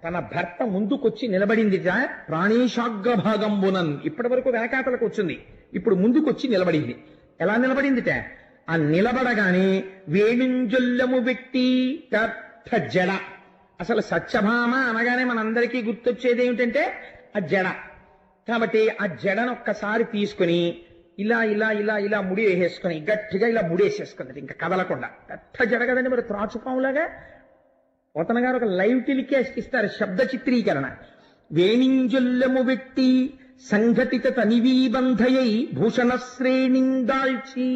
తన భర్త ముందుకొచ్చి నిలబడిందిట. ప్రాణేశాగ్రభాగంబునన్, ఇప్పటి వరకు వెనకాతలకు వచ్చింది, ఇప్పుడు ముందుకొచ్చి నిలబడింది. ఎలా నిలబడిందిట? ఆ నిలబడగానే వేణుంజొల్లము వ్యక్తి పెద్ద జడ. అసలు సత్యభామ అనగానే మనందరికీ గుర్తొచ్చేది ఏమిటంటే ఆ జడ. కాబట్టి ఆ జడను ఒక్కసారి తీసుకుని ఇలా ఇలా ఇలా ఇలా ముడి వేసేసుకుని గట్టిగా ఇలా ముడేసేసుకుంది, ఇంకా కదలకుండా. పెద్ద జడ కదండి, మరి త్రాచుపాములాగా. పోతన గారు ఒక లైవ్ టెలికాస్ట్ ఇస్తారు, శబ్ద చిత్రీకరణ. వేణింజొల్లము వ్యక్తి సంఘటిత తనివీబంధయై భూషణ శ్రేణిందాల్చి.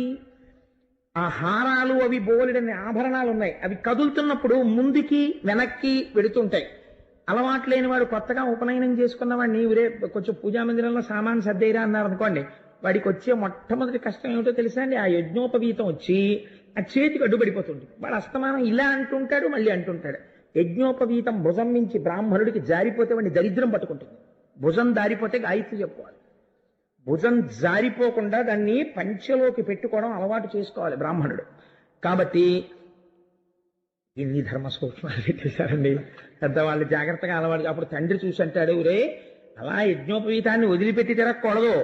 ఆ హారాలు అవి బోలెడని ఆభరణాలు ఉన్నాయి, అవి కదులుతున్నప్పుడు ముందుకి వెనక్కి వెడుతుంటాయి. అలవాటు లేని వాడు కొత్తగా ఉపనయనం చేసుకున్న వాడిని ఊరే కొంచెం పూజా మందిరంలో సామాన్ సర్దేరా అన్నారు అనుకోండి, వాడికి వచ్చే మొట్టమొదటి కష్టం ఏమిటో తెలుసా అండి? ఆ యజ్ఞోపవీతం వచ్చి ఆ చేతికి అడ్డుపడిపోతుంది. వాడు అస్తమానం ఇలా అంటుంటాడు, మళ్ళీ అంటుంటాడు. యజ్ఞోపవీతం భుజం నుంచి బ్రాహ్మణుడికి జారిపోతే వాడిని దరిద్రం పట్టుకుంటుంది. భుజం దారిపోతే గాయత్రి చెప్పుకోవాలి. భుజం జారిపోకుండా దాన్ని పంచెలోకి పెట్టుకోవడం అలవాటు చేసుకోవాలి బ్రాహ్మణుడు. కాబట్టి ఎన్ని ధర్మ సూక్ష్మాలు పెట్టేశారండి పెద్దవాళ్ళు, జాగ్రత్తగా అలవాటు. అప్పుడు తండ్రి చూసి అంటాడు, రే అలా యజ్ఞోపవీతాన్ని వదిలిపెట్టి తిరగకూడదు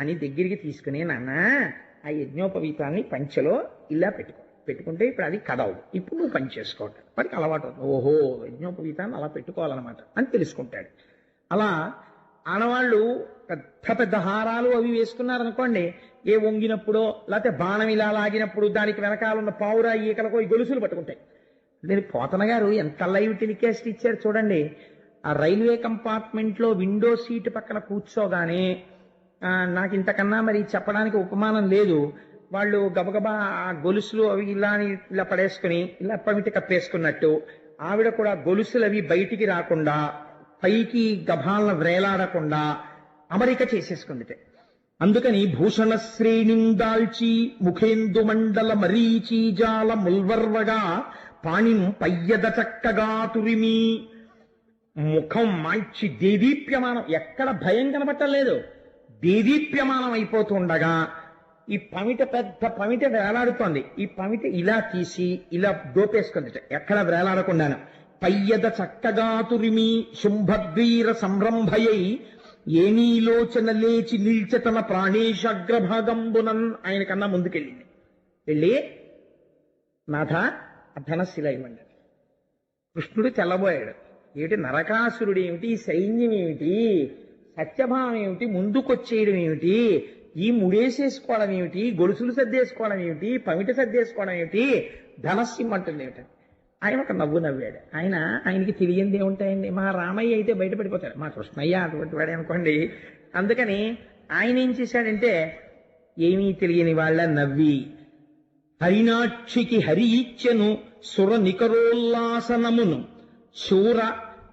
అని దగ్గరికి తీసుకుని, నాన్న ఆ యజ్ఞోపవీతాన్ని పంచెలో ఇలా పెట్టుకుంటే ఇప్పుడు అది కదవు, ఇప్పుడు నువ్వు పని చేసుకోవటం వాడికి అలవాటు అవుతుంది. ఓహో, యజ్ఞోపవీతాన్ని అలా పెట్టుకోవాలన్నమాట అని తెలుసుకుంటాడు. అలా ఆడవాళ్ళు పెద్ద పెద్ద హారాలు అవి వేసుకున్నారనుకోండి, ఏ వంగినప్పుడో లేకపోతే బాణం ఇలా లాగినప్పుడు దానికి వెనకాలన్న పావురా ఈకలకో ఈ గొలుసులు పట్టుకుంటాయి. నేను పోతన గారు ఎంత లైవ్ టెలికాస్ట్ ఇచ్చారు చూడండి. ఆ రైల్వే కంపార్ట్మెంట్ లో విండో సీట్ పక్కన కూర్చోగానే నాకు ఇంతకన్నా మరి చెప్పడానికి ఉపమానం లేదు. వాళ్ళు గబగబా ఆ గొలుసులు అవి ఇలా పడేసుకుని ఇలా పమిటి కప్పేసుకున్నట్టు ఆవిడ కూడా గొలుసులు అవి బయటికి రాకుండా పైకి గభాలను వ్రేలాడకుండా అమరిక చేసేసుకుందిటే. అందుకని భూషణ శ్రేణిందాల్చి ముఖేందు మండల మరీచీజాల ముల్వర్వగా పాణిం పయ్యద చక్కగా తురిమి. ముఖం మంచి దేదీప్యమానం, ఎక్కడ భయం కనబట్టలేదు, దేదీప్యమానం అయిపోతుండగా ఈ పమిట పెద్ద పమిట వేలాడుతోంది. ఈ పమిట ఇలా తీసి ఇలా దోపేసుకుందిట, ఎక్కడ వేలాడకుండాను. పయ్యద చక్కగా తురిమి శుంభద్వీర సంరంభయై ఏనీలోచన లేచి నిల్చతన ప్రాణేశాగ్రభాగంబునన్. ఆయన కన్నా ముందుకెళ్ళింది. వెళ్ళి నాథ ఆ ధనస్సు ఇలా ఇవ్వండి. కృష్ణుడు తెల్లబోయాడు. ఏమిటి నరకాసురుడు ఏమిటి, సైన్యం ఏమిటి, సత్యభావం ఏమిటి, ముందుకొచ్చేయడం ఏమిటి, ఈ ముడేసేసుకోవడం ఏమిటి, గొలుసులు సర్దేసుకోవడం ఏమిటి, పమిట సర్దేసుకోవడం ఏమిటి, ధనస్సు ఇమ్మంటుంది ఏమిటని ఆయన ఒక నవ్వు నవ్వాడు. ఆయనకి తెలియంది ఏముంటాయండి, మా రామయ్య అయితే బయటపడిపోతాడు, మా కృష్ణయ్య అటువంటి వాడే అనుకోండి. అందుకని ఆయన ఏం చేశాడంటే ఏమీ తెలియని వాళ్ళ నవ్వి, హరినాక్షికి హరి ఇచ్చెను సుర నికరోల్లాసనమును శూర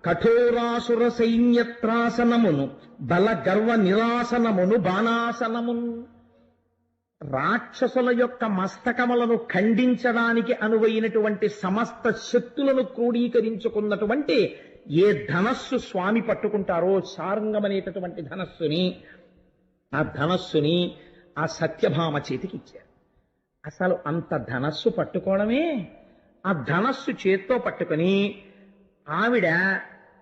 కఠోరాసుర సైన్యత్రాసనమును బల గర్వ నిరాసనమును బాణాసనమును. రాక్షసుల యొక్క మస్తకములను ఖండించడానికి అనువైనటువంటి సమస్త శక్తులను క్రోడీకరించుకున్నటువంటి ఏ ధనస్సు స్వామి పట్టుకుంటారో, శార్ంగమనేటటువంటి ధనస్సుని, ఆ ధనస్సుని ఆ సత్యభామ చేతికి ఇచ్చారు. అసలు అంత ధనస్సు పట్టుకోవడమే, ఆ ధనస్సు చేత్తో పట్టుకొని ఆవిడ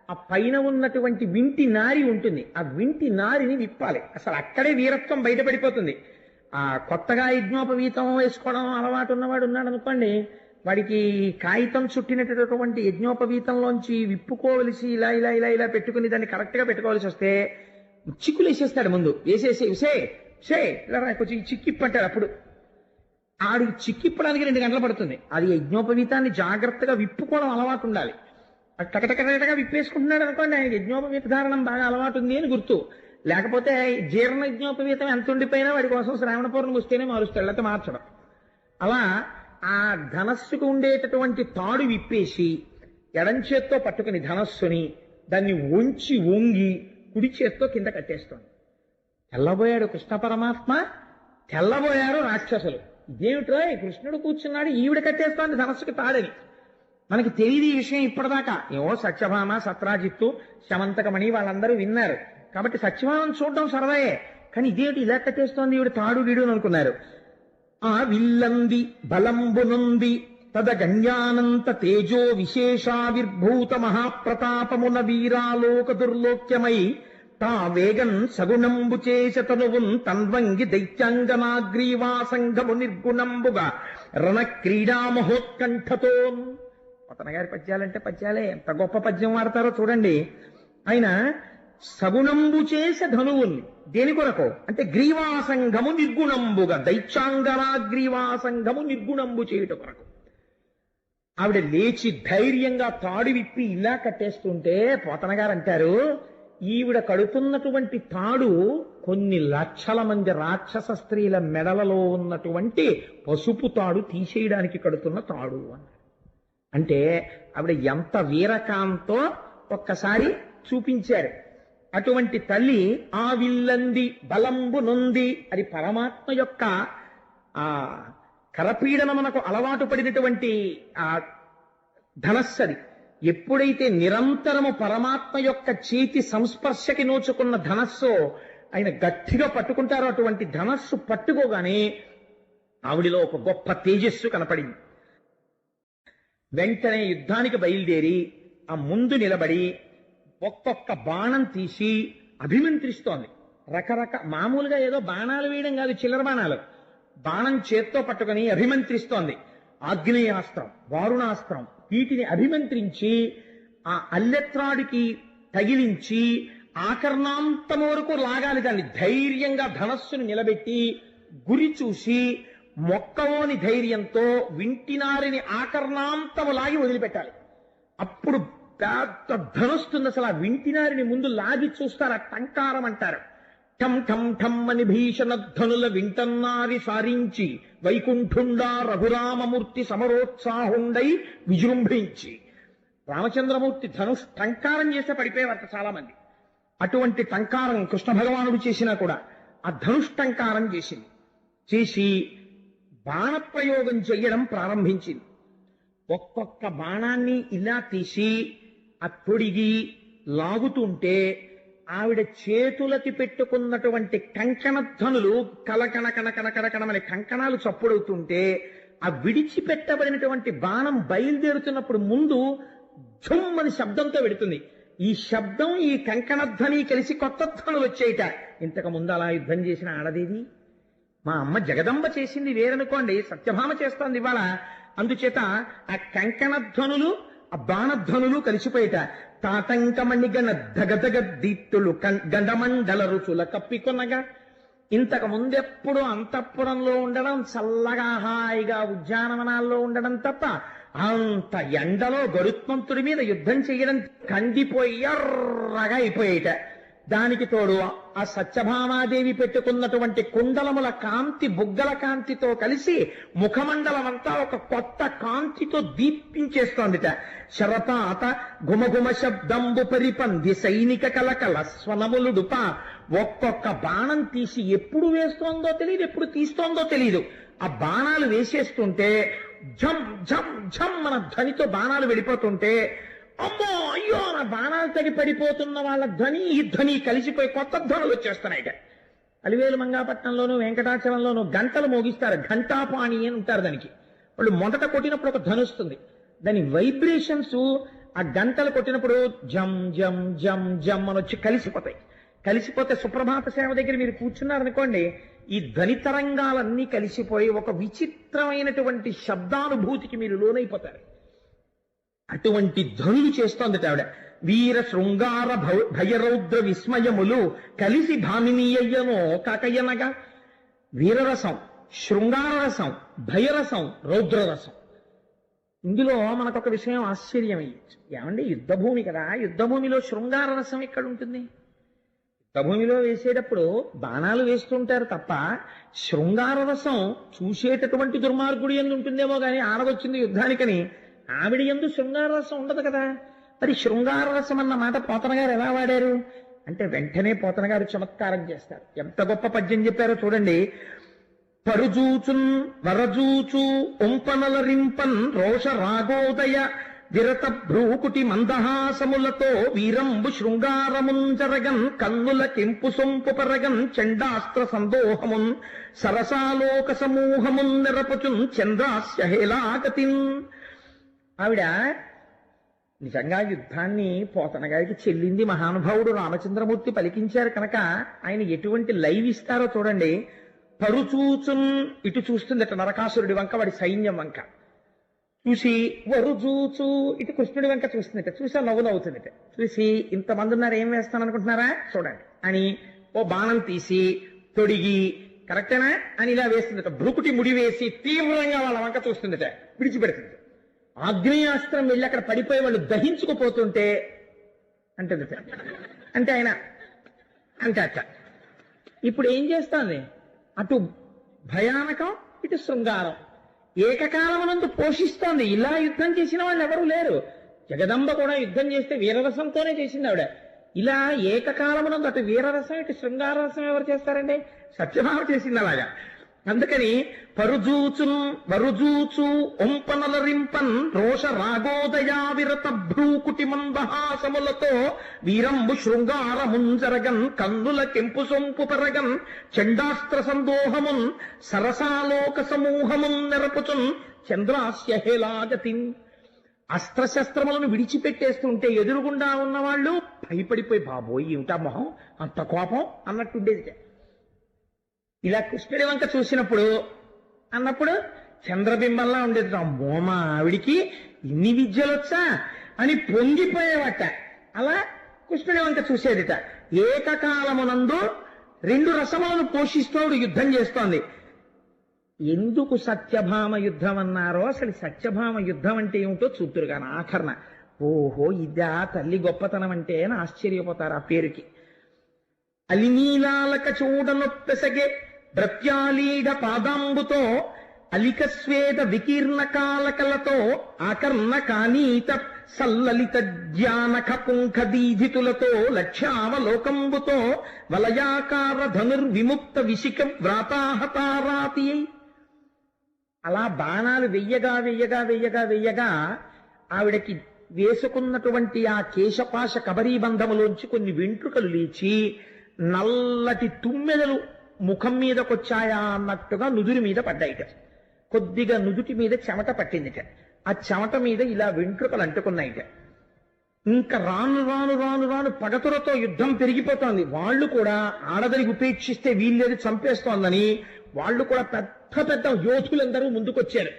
ఆ పైన ఉన్నటువంటి వింటి నారి ఉంటుంది, ఆ వింటి నారిని విప్పాలి. అసలు అక్కడే వీరత్వం బయటపడిపోతుంది. ఆ కొత్తగా యజ్ఞోపవీతం వేసుకోవడం అలవాటు ఉన్నవాడు ఉన్నాడు అనుకోండి, వాడికి కాగితం చుట్టినటువంటి యజ్ఞోపవీతంలోంచి విప్పుకోవలసి ఇలా ఇలా ఇలా ఇలా పెట్టుకుని దాన్ని కరెక్ట్గా పెట్టుకోవాల్సి వస్తే చిక్కులు వేసేస్తాడు. ముందు వేసేసి ఇలా కొంచెం చిక్కిప్పంటాడు. అప్పుడు ఆడికి చిక్కిప్పడానికి 2 గంటలు పడుతుంది. అది యజ్ఞోపవీతాన్ని జాగ్రత్తగా విప్పుకోవడం అలవాటు ఉండాలి. టకటకటగా విప్పేసుకుంటున్నాడు అనుకోండి, ఆయన యజ్ఞోపవీత ధారణం బాగా అలవాటు ఉంది అని గుర్తు. లేకపోతే జీర్ణ యజ్ఞోపవీతం ఎంత ఉండిపోయినా వాడి కోసం శ్రావణ పౌర్ణమి వస్తేనే మారుస్తాడు, లేకపోతే మార్చడం. అలా ఆ ధనస్సుకు ఉండేటటువంటి తాడు విప్పేసి ఎడం చేత్తో పట్టుకుని ధనస్సుని దాన్ని వంగి కుడి చేత్తో కింద కట్టేస్తోంది. తెల్లబోయాడు కృష్ణ పరమాత్మ, తెల్లబోయారు రాక్షసులు. ఇదేమిట్రా, కృష్ణుడు కూర్చున్నాడు, ఈవిడ కట్టేస్తోంది ధనస్సుకి తాడని. మనకి తెలియదు ఈ విషయం ఇప్పటిదాకా. ఏవో సత్యభామ, సత్రాజిత్తు, శమంతకమణి వాళ్ళందరూ విన్నారు కాబట్టి సత్యభామను చూడడం సరదాయే. కానీ ఇదేమిటి ఇలా కట్టేస్తోంది ఈవిడ తాడు గిడు అని అనుకున్నారు. ఆ విల్లంది బలంబునుంది తద గణ్యానంత తేజో విశేషావిర్భూత మహాప్రతాపమున వీరాలోక దుర్లోక్యమై తా వేగన్ సగుణంబు చేసతనువున్ తన్వంగి దైత్యాంగనాగ్రీవాసంగము నిర్గుణంబుగా రణ క్రీడా మహోత్కంఠతో. పతన గారి పద్యాలంటే పద్యాలే, ఎంత గొప్ప పద్యం వాడతారో చూడండి. ఆయన సగుణంబు చేసే ధనువుని దేని కొరకు అంటే గ్రీవాసంగము నిర్గుణంబుగా, దైత్యాంగనాగ్రీవాసంగము నిర్గుణంబు చేయుట కొరకు. ఆవిడ లేచి ధైర్యంగా తాడు విప్పి ఇలా కట్టేస్తుంటే పోతన గారు అంటారు, ఈవిడ కడుతున్నటువంటి తాడు కొన్ని లక్షల మంది రాక్షస స్త్రీల మెడలలో ఉన్నటువంటి పసుపు తాడు తీసేయడానికి కడుతున్న తాడు అన్నారు. అంటే ఆవిడ ఎంత వీరకాంతో ఒక్కసారి చూపించారు. అటువంటి తల్లి ఆ విల్లంది బలంబు నొంది, అది పరమాత్మ యొక్క ఆ కరపీడనమునకు అలవాటు పడినటువంటి ఆ ధనస్సది. ఎప్పుడైతే నిరంతరము పరమాత్మ యొక్క చేతి సంస్పర్శకి నోచుకున్న ధనస్సు ఆయన గట్టిగా పట్టుకుంటారో, అటువంటి ధనస్సు పట్టుకోగానే ఆవిడిలో ఒక గొప్ప తేజస్సు కనపడింది. వెంటనే యుద్ధానికి బయలుదేరి ఆ ముందు నిలబడి ఒక్కొక్క బాణం తీసి అభిమంత్రిస్తోంది. మామూలుగా ఏదో బాణాలు వేయడం కాదు, చిల్లర బాణాలు. బాణం చేత్తో పట్టుకొని అభిమంత్రిస్తోంది. ఆగ్నేయాస్త్రం, వారుణాస్త్రం, వీటిని అభిమంత్రించి ఆ అల్లెత్రాడికి తగిలించి ఆకర్ణాంతం వరకు లాగాలి. దాన్ని ధైర్యంగా ధనస్సును నిలబెట్టి గురి చూసి మొక్కవోని ధైర్యంతో వింటినారిని ఆకర్ణాంతము లాగి వదిలిపెట్టాలి. అప్పుడు పెద్ద ధనుస్తుంది. అసలు ఆ వింటినారిని ముందు లాగి చూస్తారు, ఆ టంకారం అంటారు. ఠం ఠం ఠం అని భీషణ ధనుల వింటన్నారి సారించి వైకుంఠుండా రఘురామమూర్తి సమరోత్సాహుండై విజృంభించి. రామచంద్రమూర్తి ధనుష్ టంకారం చేస్తే పడిపోయేవారు చాలా మంది. అటువంటి టంకారం కృష్ణ భగవానుడు చేసినా కూడా ఆ ధనుష్ టంకారం చేసి బాణప్రయోగం చెయ్యడం ప్రారంభించింది. ఒక్కొక్క బాణాన్ని ఇలా తీసి ఆ తొడిగి లాగుతుంటే ఆవిడ చేతులకి పెట్టుకున్నటువంటి కంకణధ్వనులు కలకణ కణకణకణకణమని కంకణాలు చప్పుడవుతుంటే ఆ విడిచిపెట్టబడినటువంటి బాణం బయలుదేరుతున్నప్పుడు ముందు ఝుమ్మని శబ్దంతో పెడుతుంది. ఈ శబ్దం ఈ కంకణధ్వని కలిసి కొత్త ధ్వనులు వచ్చేయట. ఇంతకు ముందు అలా యుద్ధం చేసిన ఆడదేది మా అమ్మ జగదంబ చేసింది వేరనుకోండి, సత్యభామ చేస్తోంది ఇవాళ. అందుచేత ఆ కంకణ ధ్వనులు ఆ బాణధ్వనులు కలిసిపోయేట. తాటంకమణిగణ దగదగ దీప్తులు గండమండల రుచుల కప్పికొనగా. ఇంతకు ముందెప్పుడు అంతఃపురంలో ఉండడం, చల్లగా హాయిగా ఉద్యానవనాల్లో ఉండడం తప్ప అంత ఎండలో గరుత్మంతుడి మీద యుద్ధం చేయడం కందిపోయి ఎర్రగా అయిపోయేట. దానికి తోడు ఆ సత్యభామాదేవి పెట్టుకున్నటువంటి కుండలముల కాంతి బుగ్గల కాంతితో కలిసి ముఖమండలం అంతా ఒక కొత్త కాంతితో దీప్తించేస్తోందిట. శరపాత గుమగుమ శబ్దంబు పరిపంది సైనిక కలకల స్వనములుడుప. ఒక్కొక్క బాణం తీసి ఎప్పుడు వేస్తోందో తెలియదు, ఎప్పుడు తీస్తోందో తెలియదు. ఆ బాణాలు వేసేస్తుంటే ఝం ఝం ఝం మన ధ్వనితో బాణాలు వెళ్ళిపోతుంటే, అమ్మో అయ్యో నా బాణాలు తడి పడిపోతున్న వాళ్ళ ధ్వని ఈ ధ్వని కలిసిపోయి కొత్త ధ్వనులు వచ్చేస్తున్నాయి. అలివేలు మంగాపట్నంలోను వెంకటాచలంలోను గంటలు మోగిస్తారు, ఘంటాపాణి అని ఉంటారు దానికి. వాళ్ళు మొదట కొట్టినప్పుడు ఒక ధ్వని వస్తుంది, దాని వైబ్రేషన్స్ ఆ గంటలు కొట్టినప్పుడు జం జం జం జం అని వచ్చి కలిసిపోతాయి. కలిసిపోతే సుప్రభాత సేవ దగ్గర మీరు కూర్చున్నారనుకోండి, ఈ ధ్వని తరంగాలన్నీ కలిసిపోయి ఒక విచిత్రమైనటువంటి శబ్దానుభూతికి మీరు లోనైపోతారు. అటువంటి ధ్వనులు చేస్తోంది ఆవిడ. వీర శృంగార భయరౌద్ర విస్మయములు కలిసి భామినీయయ్యనో కాకయ్యనగా. వీరరసం, శృంగారరసం, భయరసం, రౌద్రరసం. ఇందులో మనకొక విషయం ఆశ్చర్యం అయ్యచ్చు. ఏమండి యుద్ధభూమి కదా, యుద్ధభూమిలో శృంగార రసం ఎక్కడ ఉంటుంది? యుద్ధభూమిలో వేసేటప్పుడు బాణాలు వేస్తుంటారు తప్ప శృంగార రసం చూసేటటువంటి దుర్మార్గుడి ఎందు ఉంటుందేమో కానీ ఆడవచ్చింది యుద్ధానికని ఆవిడ ఎందు శృంగార రసం ఉండదు కదా. మరి శృంగార రసం అన్న మాట పోతన గారు ఎలా వాడారు అంటే వెంటనే పోతన గారు చమత్కారం చేస్తారు. ఎంత గొప్ప పద్యం చెప్పారో చూడండి. పరుజూచున్ వరజూచు ఒంపనలరింపన్ రోష రాగోదయ విరత భ్రూకుటి మందహాసములతో వీరంబు శృంగారముంజరగన్ కన్నుల కెంపు సొంపు పరగన్ చండాస్త్ర సందోహమున్ సరసాలోక సమూహమున్ నెరపచున్ చంద్రాస్య హేలాగతిన్. ఆవిడ నిజంగా యుద్ధాన్ని పోతన గారికి చెల్లింది మహానుభావుడు రామచంద్రమూర్తి పలికించారు కనుక ఆయన ఎటువంటి లైవ్ ఇస్తారో చూడండి. పరుచూచున్ ఇటు చూస్తుంది అట నరకాసురుడి వంక, వాడి సైన్యం వంక చూసి, వరుజూచు ఇటు కృష్ణుడి వంక చూస్తుందట, చూసి నవ్వు నవ్వుతుందట. చూసి ఇంతమంది ఉన్నారు ఏం వేస్తాను అనుకుంటున్నారా చూడండి అని ఓ బాణం తీసి తొడిగి కరెక్టేనా అని ఇలా వేస్తుందట. భ్రుకుటి ముడి వేసి తీవ్రంగా వాళ్ళ వంక చూస్తుందట, విడిచిపెడుతుంది. ఆగ్నేయాస్త్రం వెళ్ళి అక్కడ పడిపోయి వాళ్ళు దహించుకుపోతుంటే అంటుందట. అంటే ఆయన అంటే అట్ట. ఇప్పుడు ఏం చేస్తోంది? అటు భయానకం, ఇటు శృంగారం ఏకకాలమునందు పోషిస్తోంది. ఇలా యుద్ధం చేసిన వాళ్ళు ఎవరూ లేరు. జగదంబ కూడా యుద్ధం చేస్తే వీరరసంతోనే చేసింది ఆవిడ. ఇలా ఏకకాలమునందు అటు వీరరసం ఇటు శృంగార రసం ఎవరు చేస్తారండి? సత్యభామ చేసింది అలాగా. అందుకని పరుజూచున్ వరుజూచు ఒంపనలరింపన్ రోష రాగోదయా విరత భ్రూకుటి మందహాసములతో వీరంబు శృంగారముంజరగన్ కన్నుల కెంపు సొంపు పెరగన్ చండాస్త్ర సందోహమున్ సరసాలోక సమూహమున్ నెరపుచున్ చంద్రాస్య హేలాగతిన్. అస్త్రశస్త్రములను విడిచిపెట్టేస్తుంటే ఎదురుగుండా ఉన్నవాళ్ళు భయపడిపోయి బాబోయ్ ఏమిటా మొహం అంత కోపం అన్నట్టుండేది. ఇలా కృష్ణుడి వంక చూసినప్పుడు అన్నప్పుడు చంద్రబింబంలా ఉండేది. అమ్మో మా ఆవిడికి ఇన్ని విద్యలొచ్చా అని పొంగిపోయేవట. అలా కృష్ణుడి వంక చూసేదిట. ఏకకాలమునందు రెండు రసములను పోషిస్తోడు యుద్ధం చేస్తోంది. ఎందుకు సత్యభామ యుద్ధం అన్నారో, అసలు సత్యభామ యుద్ధం అంటే ఏమిటో చూతురు కానీ ఆఖరణ ఓహో ఇదా తల్లి గొప్పతనం అంటే అని ఆశ్చర్యపోతారు ఆ పేరుకి. అలినీలాలక చూడనొప్పెసగే భృత్యాలీఢ పాదాంబుతో అలిక స్వేద వికీర్ణ కాలకలతో ఆకర్ణ కానీత సల్లలిత జ్ఞానక పుంఖ దీధితులతో లక్ష్యావలోకంబుతో వలయాకార ధనుర్విముక్త విశిక వ్రాతాహతారాతి. అలా బాణాలు వెయ్యగా వెయ్యగా వెయ్యగా వెయ్యగా ఆవిడకి వేసుకున్నటువంటి ఆ కేశపాశ కబరీబంధములోంచి కొన్ని వెంట్రుకలు లేచి నల్లటి తుమ్మెదలు ముఖం మీదకొచ్చాయా అన్నట్టుగా నుదురి మీద పడ్డాయిట. కొద్దిగా నుదుటి మీద చెమట పట్టిందిట. ఆ చెమట మీద ఇలా వెంట్రుకలు అంటుకున్నాయిట. ఇంకా రాను రాను రాను రాను పగతులతో యుద్ధం పెరిగిపోతోంది. వాళ్ళు కూడా ఆడదని ఉపేక్షిస్తే వీళ్ళేది చంపేస్తోందని వాళ్ళు కూడా పెద్ద పెద్ద యోధులందరూ ముందుకొచ్చారు.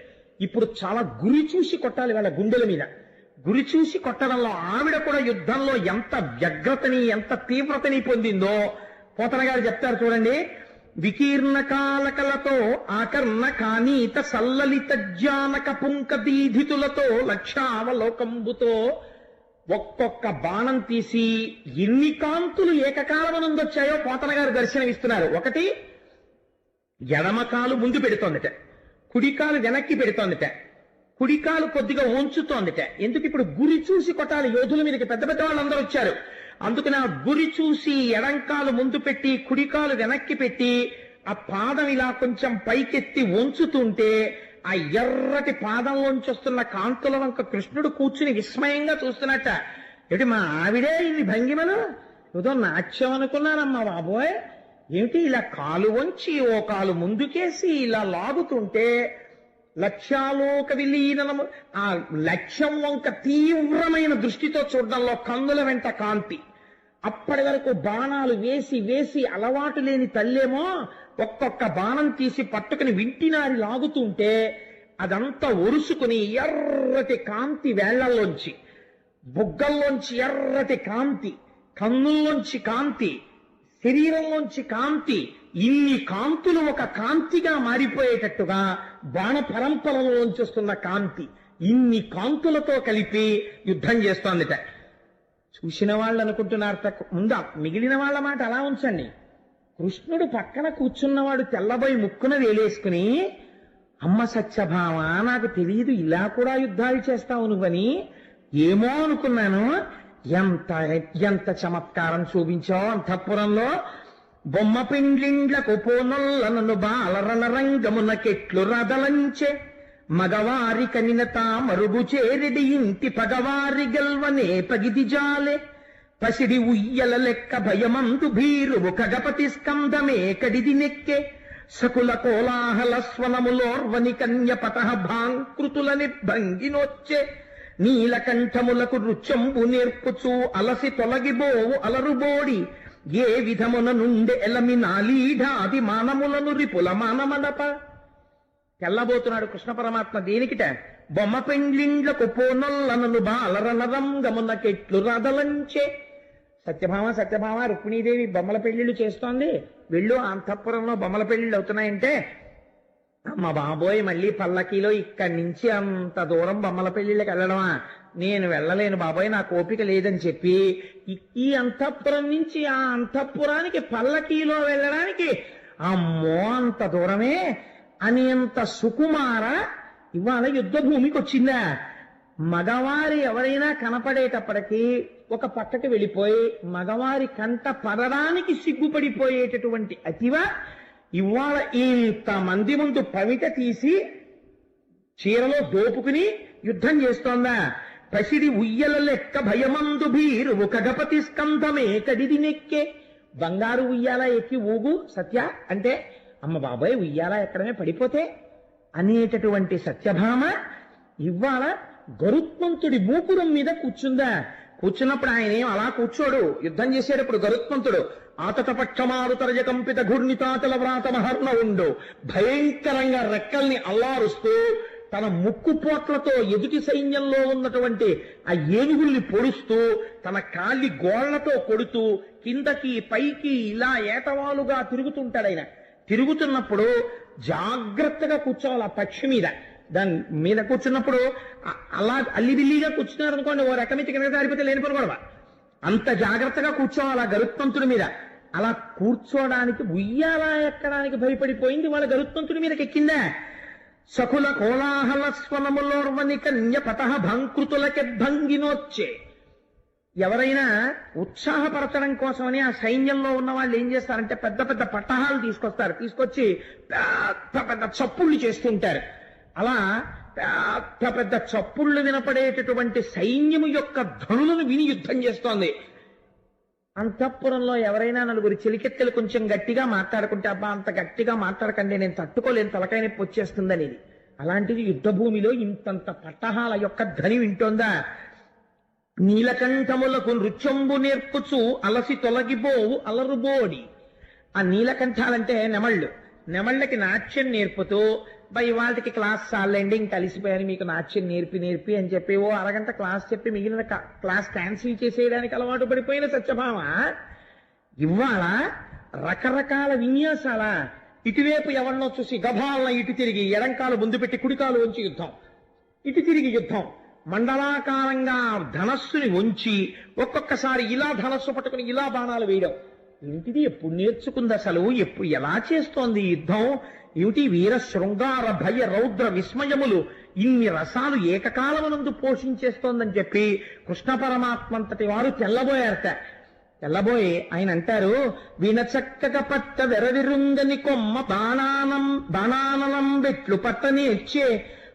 ఇప్పుడు చాలా గురి చూసి కొట్టాలి వాళ్ళ గుండెల మీద. గురి చూసి కొట్టడంలో ఆవిడ కూడా యుద్ధంలో ఎంత వ్యగ్రతని ఎంత తీవ్రతని పొందిందో పోతన గారు చెప్తారు చూడండి. వికీర్ణ కాలకలతో ఆకర్ణ కానీత సల్లలిత జానక పుంక దీధితులతో లక్షావలోకంబుతో ఒక్కొక్క బాణం తీసి ఎన్ని కాంతులు ఏకకాలమనందొచ్చాయో పోతన గారు దర్శనమిస్తున్నారు. ఒకటి ఎడమకాలు ముందు పెడుతోందిట, కుడికాలు వెనక్కి పెడుతోందిట, కుడికాలు కొద్దిగా ఉంచుతోందిట. ఎందుకు? ఇప్పుడు గురి చూసి కొట్టాలి యోధుల మీదకి. పెద్ద పెద్ద వాళ్ళందరూ వచ్చారు. అందుకని ఆ గురి చూసి ఎడంకాలు ముందు పెట్టి కుడికాలు వెనక్కి పెట్టి ఆ పాదం ఇలా కొంచెం పైకెత్తి ఉంచుతుంటే ఆ ఎర్రటి పాదంలోంచి వస్తున్న కాంతుల వంక కృష్ణుడు కూర్చుని విస్మయంగా చూస్తున్నట్ట. ఏమిటి మా ఆవిడే ఇన్ని భంగిమలు? ఏదో నాట్యం అనుకున్నానమ్మా బాబోయ్. ఏమిటి ఇలా కాలు వంచి ఓ కాలు ముందుకేసి ఇలా లాగుతుంటే లక్ష్యాలోక విలీనము, ఆ లక్ష్యం వంక తీవ్రమైన దృష్టితో చూడడంలో కన్నుల వెంట కాంతి. అప్పటి వరకు బాణాలు వేసి వేసి అలవాటు లేని తల్లేమో ఒక్కొక్క బాణం తీసి పట్టుకుని వింటినారి లాగుతుంటే అదంతా ఒరుసుకుని ఎర్రటి కాంతి వేళ్లల్లోంచి, బుగ్గల్లోంచి ఎర్రటి కాంతి, కన్నుల్లోంచి కాంతి, శరీరంలోంచి కాంతి, ఇన్ని కాంతులు ఒక కాంతిగా మారిపోయేటట్టుగా బాణ పరంపరలోంచి వస్తున్న కాంతి, ఇన్ని కాంతులతో కలిపి యుద్ధం చేస్తోందిట. చూసిన వాళ్ళు అనుకుంటున్నారు ముందా మిగిలిన వాళ్ళ మాట అలా ఉంచండి. కృష్ణుడు పక్కన కూర్చున్నవాడు తెల్లబోయి ముక్కున వేలేసుకుని, అమ్మ సత్యభామ నాకు తెలియదు ఇలా కూడా యుద్ధాలు చేస్తావు నువ్వని, ఏమో అనుకున్నాను. ఎంత ఎంత చమత్కారం చూపించావు అంతఃపురంలో. బొమ్మ పిండ్లిండ్లకు పోనొల్లనను బాలరణ రంగమునకెట్లు రదలంచే మగవారి కనినత మరుగు చేరిడి ఇంటి పగవారి గెల్వనే పగిది జాలే పసిడి ఉయ్యల లెక్క భయమందు భీరువు కగపతి స్కందమే కడిది నెక్కే సకుల కోలాహల స్వనములోర్వని కన్య పతః భాంకృతుల నిర్భంగినొచ్చే నీలకంఠములకు రుచంబు నేర్పుచూ అలసి తొలగిబోవు అలరుబోడి ఏ విధమున నుండి ఎలమి నాలీఢాది మానములను రిపుల మానమడప. తెల్లబోతున్నాడు కృష్ణ పరమాత్మ దేనికిట? బొమ్మ పెండ్లిండ్లకు పోనొల్లనను బాలరణరంగమునకెట్లు రదలంచే. సత్యభామ సత్యభామ రుక్మిణీదేవి బొమ్మల పెళ్లిళ్ళు చేస్తోంది, వెళ్ళు అంతఃపురంలో బొమ్మల పెళ్లిళ్ళు అవుతున్నాయంటే, అమ్మ బాబోయ్ మళ్ళీ పల్లకీలో ఇక్కడి నుంచి అంత దూరం బొమ్మల పెళ్లిళ్ళకి వెళ్ళడమా, నేను వెళ్ళలేను బాబోయ్ నాకు ఓపిక లేదని చెప్పి ఈ అంతఃపురం నుంచి ఆ అంతఃపురానికి పల్లకీలో వెళ్ళడానికి అమ్మో అంత దూరమే అని అంత సుకుమార ఇవాళ యుద్ధ భూమికి వచ్చిందా? మగవారి ఎవరైనా కనపడేటప్పటికీ ఒక పక్కకి వెళ్ళిపోయి మగవారి కంట పడడానికి సిగ్గుపడిపోయేటటువంటి అతివ ఇవాళ ఇంతమంది ముందు పవిట తీసి చీరలో దోపుకుని యుద్ధం చేస్తోందా? పసిడి ఉయ్యల లెక్క భయమందు భీరువు కగపతి స్కంధమే కడిది నెక్కే. బంగారు ఉయ్యాల ఎక్కి ఊగు సత్య అంటే, అమ్మ బాబాయ్ ఉయ్యాల ఎక్కడమే పడిపోతే అనేటటువంటి సత్యభామ ఇవాళ గరుత్మంతుడి మూపురం మీద కూర్చుందా? కూర్చున్నప్పుడు ఆయన ఏం అలా కూర్చోడు, యుద్ధం చేసేటప్పుడు గరుత్మంతుడు ఆతతపక్షమారుతరజ కంపిత ఘూర్ణితాచల వ్రాత మహర్ణ ఉండు భయంకరంగా రెక్కల్ని అల్లారుస్తూ తన ముక్కు పోట్లతో ఎదుటి సైన్యంలో ఉన్నటువంటి ఆ ఏనుగుల్ని పొడుస్తూ తన కాలి గోళ్లతో కొడుతూ కిందకి పైకి ఇలా ఏటవాలుగా తిరుగుతుంటాడు ఆయన. తిరుగుతున్నప్పుడు జాగ్రత్తగా కూర్చోవాలి ఆ పక్షి మీద. దాని మీద కూర్చున్నప్పుడు అలా అల్లిబిల్లిగా కూర్చున్నారు అనుకోండి, ఓ రకమితి కింద జారిపోతే లేనిపోను గొడవ. అంత జాగ్రత్తగా కూర్చోవాలి ఆ గరుత్మంతుడి మీద. అలా కూర్చోడానికి ఉయ్యాల ఎక్కడానికి భయపడిపోయింది వాళ్ళ గరుత్మంతుడి మీదకి ఎక్కిందా? సకుల కోలాహల స్వనములోర్వని కన్య పతః భంకృతులకి భంగినొచ్చే. ఎవరైనా ఉత్సాహపరచడం కోసమని ఆ సైన్యంలో ఉన్న వాళ్ళు ఏం చేస్తారంటే పెద్ద పెద్ద పట్టహాలు తీసుకొస్తారు, తీసుకొచ్చి పెద్ద పెద్ద చప్పుళ్ళు చేస్తుంటారు. అలా పెద్ద పెద్ద చప్పుళ్ళు వినపడేటటువంటి సైన్యము యొక్క ధనులను విని యుద్ధం చేస్తోంది. అంతఃపురంలో ఎవరైనా నలుగురు చెలికెత్తెలు కొంచెం గట్టిగా మాట్లాడుకుంటే, అబ్బా అంత గట్టిగా మాట్లాడకండి నేను తట్టుకోలేను తలకాయ నొప్పి వచ్చేస్తుందని. అలాంటిది యుద్ధ భూమిలో ఇంతంత పట్టహాల యొక్క ధ్వని వింటోందా? నీలకంఠములకు నృత్యంబు నేర్పుచు అలసి తొలగిపోవు అలరుబోడి. ఆ నీలకంఠాలంటే నెమళ్ళు. నెమళ్ళకి నాట్యం నేర్పుతూ ఇవాళకి క్లాస్ చాలండి ఇంక కలిసిపోయారు మీకు నాట్యం నేర్పి అని చెప్పి ఓ అరగంట క్లాస్ చెప్పి మిగిలిన క్లాస్ క్యాన్సిల్ చేసేయడానికి అలవాటు పడిపోయిన సత్యభామ ఇవాళ రకరకాల విన్యాసాల ఇటువైపు ఎవరినో చూసి గభాలన ఇటు తిరిగి ఎడంకాలు ముందు పెట్టి కుడికాలు వంచి యుద్ధం, ఇటు తిరిగి యుద్ధం, మండలాకారంగా ధనస్సుని వంచి ఒక్కొక్కసారి ఇలా ధనస్సు పట్టుకుని ఇలా బాణాలు వేయడం. ఏమిటిది? ఎప్పుడు నేర్చుకుంది అసలు? ఎప్పుడు ఎలా చేస్తోంది యుద్ధం? ఏమిటి వీర శృంగార భయ రౌద్ర విస్మయములు ఇన్ని రసాలు ఏకకాలమునందు పోషించేస్తోందని చెప్పి కృష్ణ పరమాత్మంతటి వారు తెల్లబోయి ఆయన అంటారు, వినచక్కగా పట్ట వెరవిరుంగని కొమ్మ బాణానలం బెట్లు పట్టనేర్చే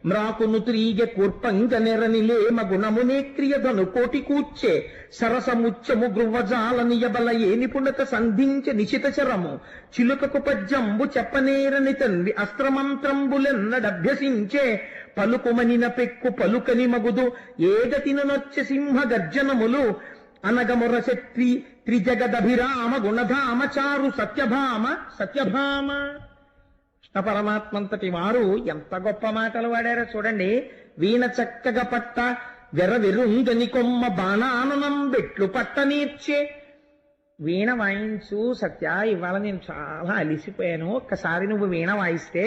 మ్రాకును త్రీగె కూర్పంగ నెరనిలేమ గుణమునే క్రియదను కోటి కూర్చే సరసముచ్చము గృహజాల నియబల ఏ నిపుణత సంధించ నిశిత చరము చిలుకకు పద్యంబు చెప్పనేరని తన్వి అస్త్రమంత్రంబులెన్నడభ్యసించే పలుకుమనిన పెక్కు పలుకని మగుదు ఏగతినొచ్చ సింహ గర్జనములు అనగముర శక్తి త్రిజగదభిరామ గుణధామ చారు సత్యభామ. కృష్ణ పరమాత్మంతటి వారు ఎంత గొప్ప మాటలు వాడారో చూడండి. వీణ చక్కగా పట్ట వెర్రుంగని కొమ్మ బాణాననం బెట్లు పట్ట నేర్చే. వీణ వాయించు సత్య, ఇవాళ నేను చాలా అలిసిపోయాను, ఒక్కసారి నువ్వు వీణ వాయిస్తే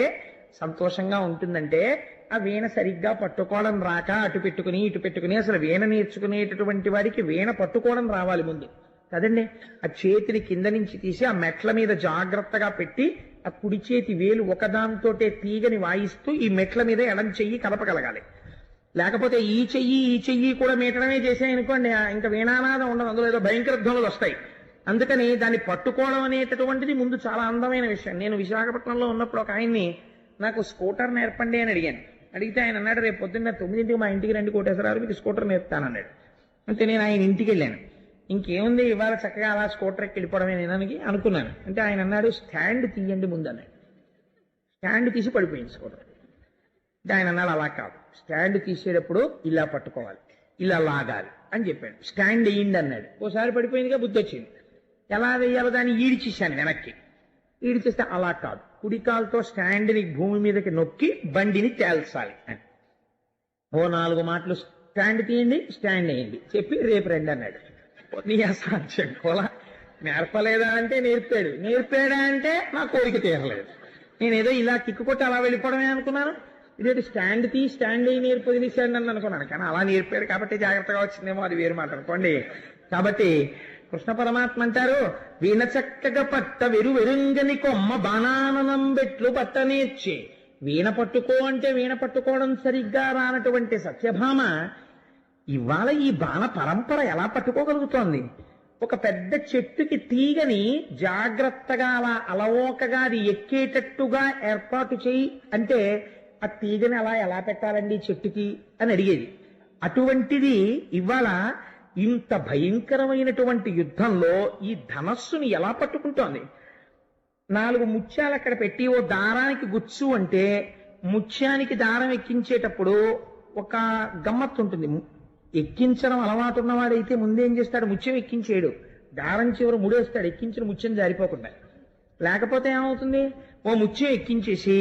సంతోషంగా ఉంటుందంటే ఆ వీణ సరిగ్గా పట్టుకోవడం రాక అటు పెట్టుకుని అసలు వీణ నేర్చుకునేటటువంటి వాడికి వీణ పట్టుకోవడం రావాలి ముందు కదండి. ఆ చేతిని కింద నుంచి తీసి ఆ మెట్ల మీద జాగ్రత్తగా పెట్టి ఆ కుడి చేతి వేలు ఒకదాంతోటే తీగని వాయిస్తూ ఈ మెట్ల మీద ఎడం చెయ్యి కలపగలగాలి. లేకపోతే ఈ చెయ్యి కూడా మీటడమే చేసాయనుకోండి ఇంకా వీణానాదం ఉండదు, అందులో ఏదో భయంకర ధ్వనులు వస్తాయి. అందుకని దాన్ని పట్టుకోవడం అనేటటువంటిది ముందు చాలా అందమైన విషయం. నేను విశాఖపట్నంలో ఉన్నప్పుడు ఒక ఆయన్ని నాకు స్కూటర్ నేర్పండి అని అడిగితే ఆయన అన్నాడు, రేపు పొద్దున్న 9ంటికి మా ఇంటికి రండి కోటేశ్వరరావు, మీకు స్కూటర్ నేర్పుతానన్నాడు. అంటే నేను ఆయన ఇంటికి వెళ్ళాను. ఇంకేముంది ఇవాళ చక్కగా అలా స్కూటర్ ఎక్కి వెళ్ళిపోవడమే నేనని అనుకున్నాను. అంటే ఆయన అన్నాడు, స్టాండ్ తీయండి ముందు అన్నాడు. స్టాండ్ తీసి పడిపోయింది స్కూటర్. అంటే ఆయన అన్నాడు, అలా కాదు, స్టాండ్ తీసేటప్పుడు ఇలా పట్టుకోవాలి, ఇలా లాగాలి అని చెప్పాడు. స్టాండ్ వేయండి అన్నాడు. ఓసారి పడిపోయిందిగా బుద్ధి వచ్చింది. ఎలా వేయాలో దాన్ని ఈడిచేశాను వెనక్కి. ఈడిచేస్తే అలా కాదు, కుడికాలతో స్టాండ్ని భూమి మీదకి నొక్కి బండిని తేల్చాలి అని. ఓ 4 మాటలు స్టాండ్ తీయండి, స్టాండ్ వేయండి చెప్పి రేపు రండి అన్నాడు. నీ అసాధ్యం కూడా నేర్పలేదా అంటే నేర్పాడా అంటే నా కోరిక తీరలేదు. నేనేదో ఇలా కిక్కు కొట్టి అలా వెళ్ళిపోవడమే అనుకున్నాను. ఇదేంటి స్టాండ్ అయ్యి నేర్పు వదిలేశాడు అని అనుకున్నాను. కానీ అలా నేర్పాడు కాబట్టి జాగ్రత్తగా వచ్చిందేమో, అది వేరు మాట అనుకోండి. కాబట్టి కృష్ణ పరమాత్మ అంటారు, వీణ చక్కగా పట్ట వెరుంగని కొమ్మ బాణాననం బెట్లు పట్ట నేర్చి. వీణ పట్టుకో అంటే వీణ పట్టుకోవడం సరిగ్గా రానటువంటి సత్యభామ ఇవాళ ఈ బాణ పరంపర ఎలా పట్టుకోగలుగుతోంది? ఒక పెద్ద చెట్టుకి తీగని జాగ్రత్తగా అలా అలవోకగా అది ఎక్కేటట్టుగా ఏర్పాటు చేయి అంటే ఆ తీగని అలా ఎలా పెట్టాలండి చెట్టుకి అని అడిగేది. అటువంటిది ఇవాళ ఇంత భయంకరమైనటువంటి యుద్ధంలో ఈ ధనస్సుని ఎలా పట్టుకుంటోంది? 4 ముత్యాలు అక్కడ పెట్టి ఓ దారానికి గుచ్చు అంటే ముత్యానికి దారం ఎక్కించేటప్పుడు ఒక గమ్మత్తు ఉంటుంది. ఎక్కించడం అలవాటు ఉన్నవాడైతే ముందేం చేస్తాడు, ముత్యం ఎక్కించేయడు, దారం చివరి ముడేస్తాడు ఎక్కించిన ముత్యం జారిపోకుండా. లేకపోతే ఏమవుతుంది, ఓ ముత్యం ఎక్కించేసి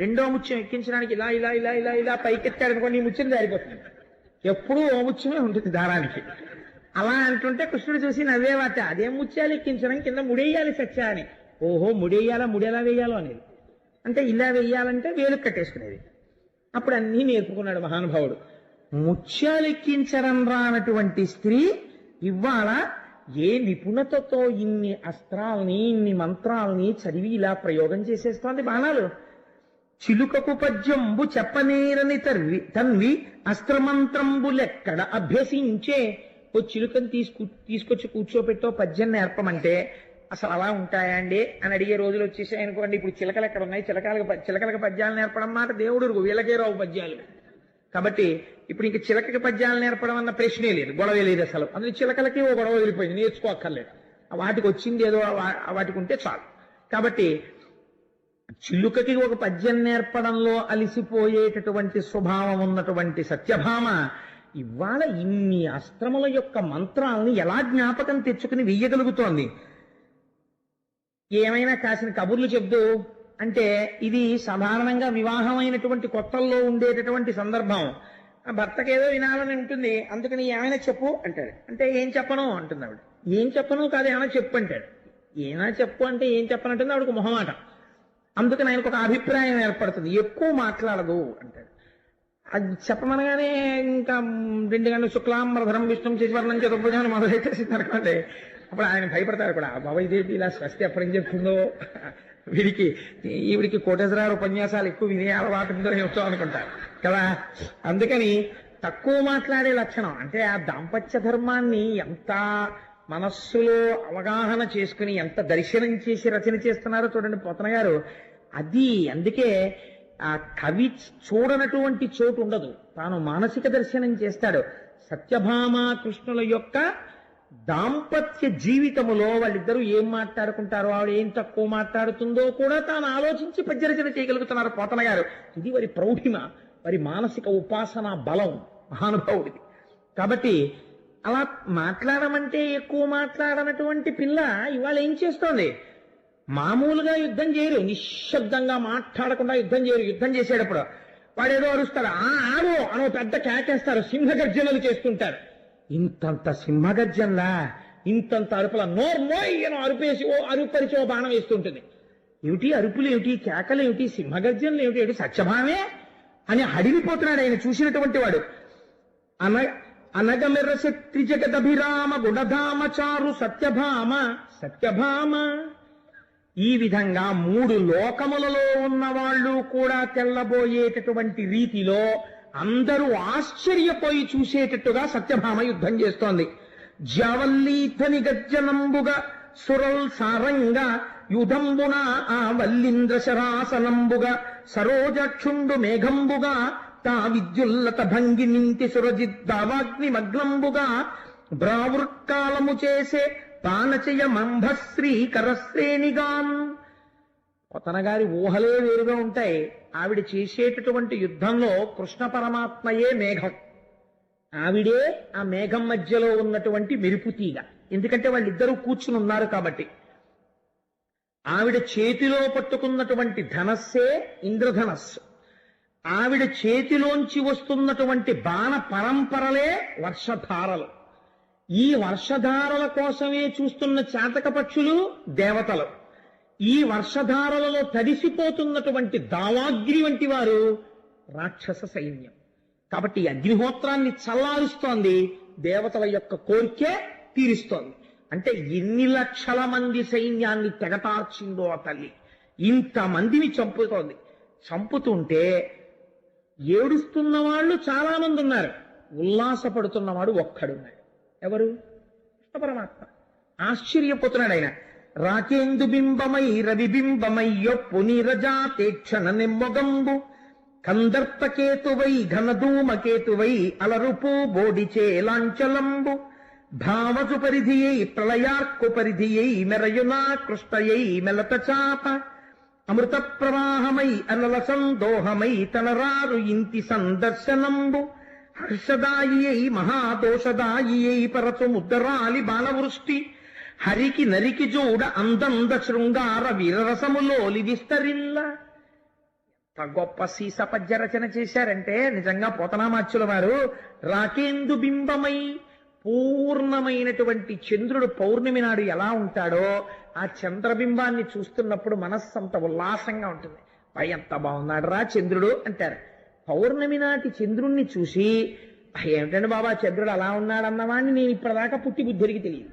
రెండో ముత్యం ఎక్కించడానికి ఇలా ఇలా ఇలా ఇలా ఇలా పైకెత్తాడు అనుకోండి, ఈ ముత్యం జారిపోతుంది. ఎప్పుడూ ఓ ముత్యమే ఉంటుంది దారానికి. అలా అంటుంటే కృష్ణుడు చూసి నవ్వేవాట, అదేం ముత్యాలు ఎక్కించడం, కింద ముడేయాలి సత్య అని. ఓహో ముడేయాలా, ముడేలా వేయాలో అనేది. అంటే ఇలా వేయాలంటే వేలు కట్టేసుకునేది. అప్పుడు అన్నీ నేర్పుకున్నాడు మహానుభావుడు. ముత్యాలు ఎక్కించడం రానటువంటి స్త్రీ ఇవాళ ఏ నిపుణతతో ఇన్ని అస్త్రాల్ని ఇన్ని మంత్రాల్ని చదివి ఇలా ప్రయోగం చేసేస్తోంది బాణాలు. చిలుకకు పద్యంబు చెప్పనేరని తన్వి అస్త్రమంత్రంబులెక్కడ అభ్యసించే. ఓ చిలుకని తీసుకొచ్చి కూర్చోపెట్టో పద్యం నేర్పమంటే అసలు అలా ఉంటాయా అండి అని అడిగే రోజులు వచ్చేసాయి అనుకోండి. ఇప్పుడు చిలకలు ఎక్కడ ఉన్నాయి? చిలకలకు పద్యాలు నేర్పడం మాట దేవుడు వీళ్ళకే రావు పద్యాలు. కాబట్టి ఇప్పుడు ఇంక చిలకకి పద్యాలు నేర్పడం అన్న ప్రశ్నే లేదు, గొడవే లేదు అసలు. అందులో చిలకలకి ఓ గొడవ వదిలిపోయింది, నేర్చుకోక్కర్లేదు. వాటికి వచ్చింది ఏదో వాటికి ఉంటే చాలు. కాబట్టి చిలుకకి ఒక పద్యం నేర్పడంలో అలిసిపోయేటటువంటి స్వభావం ఉన్నటువంటి సత్యభామ ఇవాళ ఇన్ని అస్త్రముల యొక్క మంత్రాలని ఎలా జ్ఞాపకం తెచ్చుకుని వెయ్యగలుగుతోంది? ఏమైనా కాసిన కబుర్లు చెప్తూ అంటే ఇది సాధారణంగా వివాహమైనటువంటి కొత్తల్లో ఉండేటటువంటి సందర్భం. ఆ భర్తకి ఏదో వినాలని ఉంటుంది, అందుకని ఏమైనా చెప్పు అంటాడు. అంటే ఏం చెప్పను అంటుంది ఆవిడ. ఏం చెప్పను కాదు, ఏమైనా చెప్పు అంటాడు. ఏమైనా చెప్పు అంటే ఏం చెప్పనంటుంది ఆవిడకు మొహమాట. అందుకని ఆయనకు ఒక అభిప్రాయం ఏర్పడుతుంది, ఎక్కువ మాట్లాడదు అంటాడు. అది చెప్పమనగానే ఇంకా 2 గంటలు శుక్లాంబరధరం విష్ణు శశివర్ణం చతుర్భుజాన్ని మొదలెట్టేసింది అనుకోండి, అప్పుడు ఆయన భయపడతారు కూడా. బాబా ఇదేంటి ఇలా స్వస్తి అప్పుడేం చెప్తుందో, ఈవిడికి కోటేశ్వరారు ఉపన్యాసాలు ఎక్కువ వినే అలవాటు ఉందో ఏమిటో అనుకుంటారు కదా. అందుకని తక్కువ మాట్లాడే లక్షణం అంటే ఆ దాంపత్య ధర్మాన్ని ఎంత మనస్సులో అవగాహన చేసుకుని ఎంత దర్శనం చేసి రచన చేస్తున్నారో చూడండి పోతన గారు. అది అందుకే ఆ కవి చూడనటువంటి చోటు ఉండదు, తాను మానసిక దర్శనం చేస్తాడు. సత్యభామ కృష్ణుల యొక్క దాంపత్య జీవితములో వాళ్ళిద్దరూ ఏం మాట్లాడుకుంటారో, ఆవిడ ఏం తక్కువ మాట్లాడుతుందో కూడా తాను ఆలోచించి పద్యరచన చేయగలుగుతున్నారు పోతన గారు. ఇది వారి ప్రౌఢిమ, వారి మానసిక ఉపాసన బలం మహానుభావుడిది. కాబట్టి అలా మాట్లాడమంటే ఎక్కువ మాట్లాడనటువంటి పిల్ల ఇవాళ ఏం చేస్తోంది? మామూలుగా యుద్ధం చేయరు, నిశ్శబ్దంగా మాట్లాడకుండా యుద్ధం చేయరు. యుద్ధం చేసేటప్పుడు వాడేదో అరుస్తాడు, ఆడు అనో పెద్ద కేకేస్తారు, సింహగర్జనలు చేస్తుంటారు. ఇంతంత సింహగర్జనలా, ఇంతంత అరుపుల నోర్మోయ్ అని అరుపేసి అరుపరిచి ఓ బాణం వేస్తుంటుంది. ఏమిటి అరుపులు ఏమిటి, కేకలు ఏమిటి, సింహగర్జనలు ఏమిటి, ఏమిటి సత్యభామే అని హడిలిపోతున్నాడు ఆయన చూసినటువంటి వాడు. అనగమెర్రసె త్రిజగదభిరామ గుణధామ చారు సత్యభామ సత్యభామ. ఈ విధంగా 3 లోకములలో ఉన్న వాళ్ళు కూడా తెల్లబోయేటటువంటి రీతిలో అందరూ ఆశ్చర్యపోయి చూసేటట్టుగా సత్యభామ యుద్ధం చేస్తోంది. జావల్లీధని గర్జనంబుగా సురల్ సారంగా యుధంబున ఆ వల్లింద్ర శరాసనంబుగా సరోజక్షుండు మేఘంబుగా తా విద్యుల్లత భంగి నింటి సురజిద్దావాగ్ని మగ్నంబుగా బ్రావృత్కాలము చేసే పానచయ మంభశ్రీ కరశ్రేణిగాన్. పోతన గారి ఊహలే వేరుగా ఉంటాయి. ఆవిడ చేసేటటువంటి యుద్ధంలో కృష్ణ పరమాత్మయే మేఘం, ఆవిడే ఆ మేఘం మధ్యలో ఉన్నటువంటి మెరుపు తీగ. ఎందుకంటే వాళ్ళిద్దరూ కూర్చుని ఉన్నారు కాబట్టి. ఆవిడ చేతిలో పట్టుకున్నటువంటి ధనస్సే ఇంద్రధనస్సు, ఆవిడ చేతిలోంచి వస్తున్నటువంటి బాణ పరంపరలే వర్షధారలు. ఈ వర్షధారల కోసమే చూస్తున్న చాతక పక్షులు దేవతలు. ఈ వర్షధారలలో తడిసిపోతున్నటువంటి దావాగ్ని వంటి వారు రాక్షస సైన్యం. కాబట్టి ఈ అగ్నిహోత్రాన్ని చల్లారుస్తోంది, దేవతల యొక్క కోరికే తీరుస్తోంది. అంటే ఎన్ని లక్షల మంది సైన్యాన్ని తెగటార్చిందో ఆ తల్లి, ఇంతమందిని చంపుతోంది. చంపుతుంటే ఏడుస్తున్న వాళ్ళు చాలా మంది ఉన్నారు, ఉల్లాసపడుతున్నవాడు ఒక్కడున్నాడు. ఎవరు? కృష్ణ పరమాత్మ. ఆశ్చర్యపోతున్నాడు ఆయన. రాకేందు బింబమై రవిబింబమయ్యొప్పు నీరజాతేక్షణ నిమ్మొగంబు కందర్పకేతువై ఘనధూమకేతువై అలరుపు బోడిచే లాంచలంబు భావసు పరిధియై ప్రళయార్కు పరిధియై మెరయునా కృష్ణయై మెలత చాప అమృత ప్రవాహమై అనల సందోహమై తనరారు ఇంటి సందర్శనంబు హర్షదాయి మహాదోషదాయి పరచు ముద్దరాలి బాలవృష్టి హరికి నరికి జోడ అందంద శృంగార వీరరసములోలి విస్తరిల్ల. గొప్ప సీస పద్య రచన చేశారంటే నిజంగా పోతనామాచ్యుల వారు. రాకేందు బింబమై, పూర్ణమైనటువంటి చంద్రుడు పౌర్ణమి నాడు ఎలా ఉంటాడో ఆ చంద్రబింబాన్ని చూస్తున్నప్పుడు మనస్సంత ఉల్లాసంగా ఉంటుంది. పై ఎంత బాగున్నాడు రా చంద్రుడు అంటారు. పౌర్ణమి నాటి చంద్రుణ్ణి చూసి ఏమిటండి బాబా చంద్రుడు అలా ఉన్నాడన్నవాడిని నేను ఇప్పటిదాకా పుట్టి బుద్ధుడికి తెలియదు.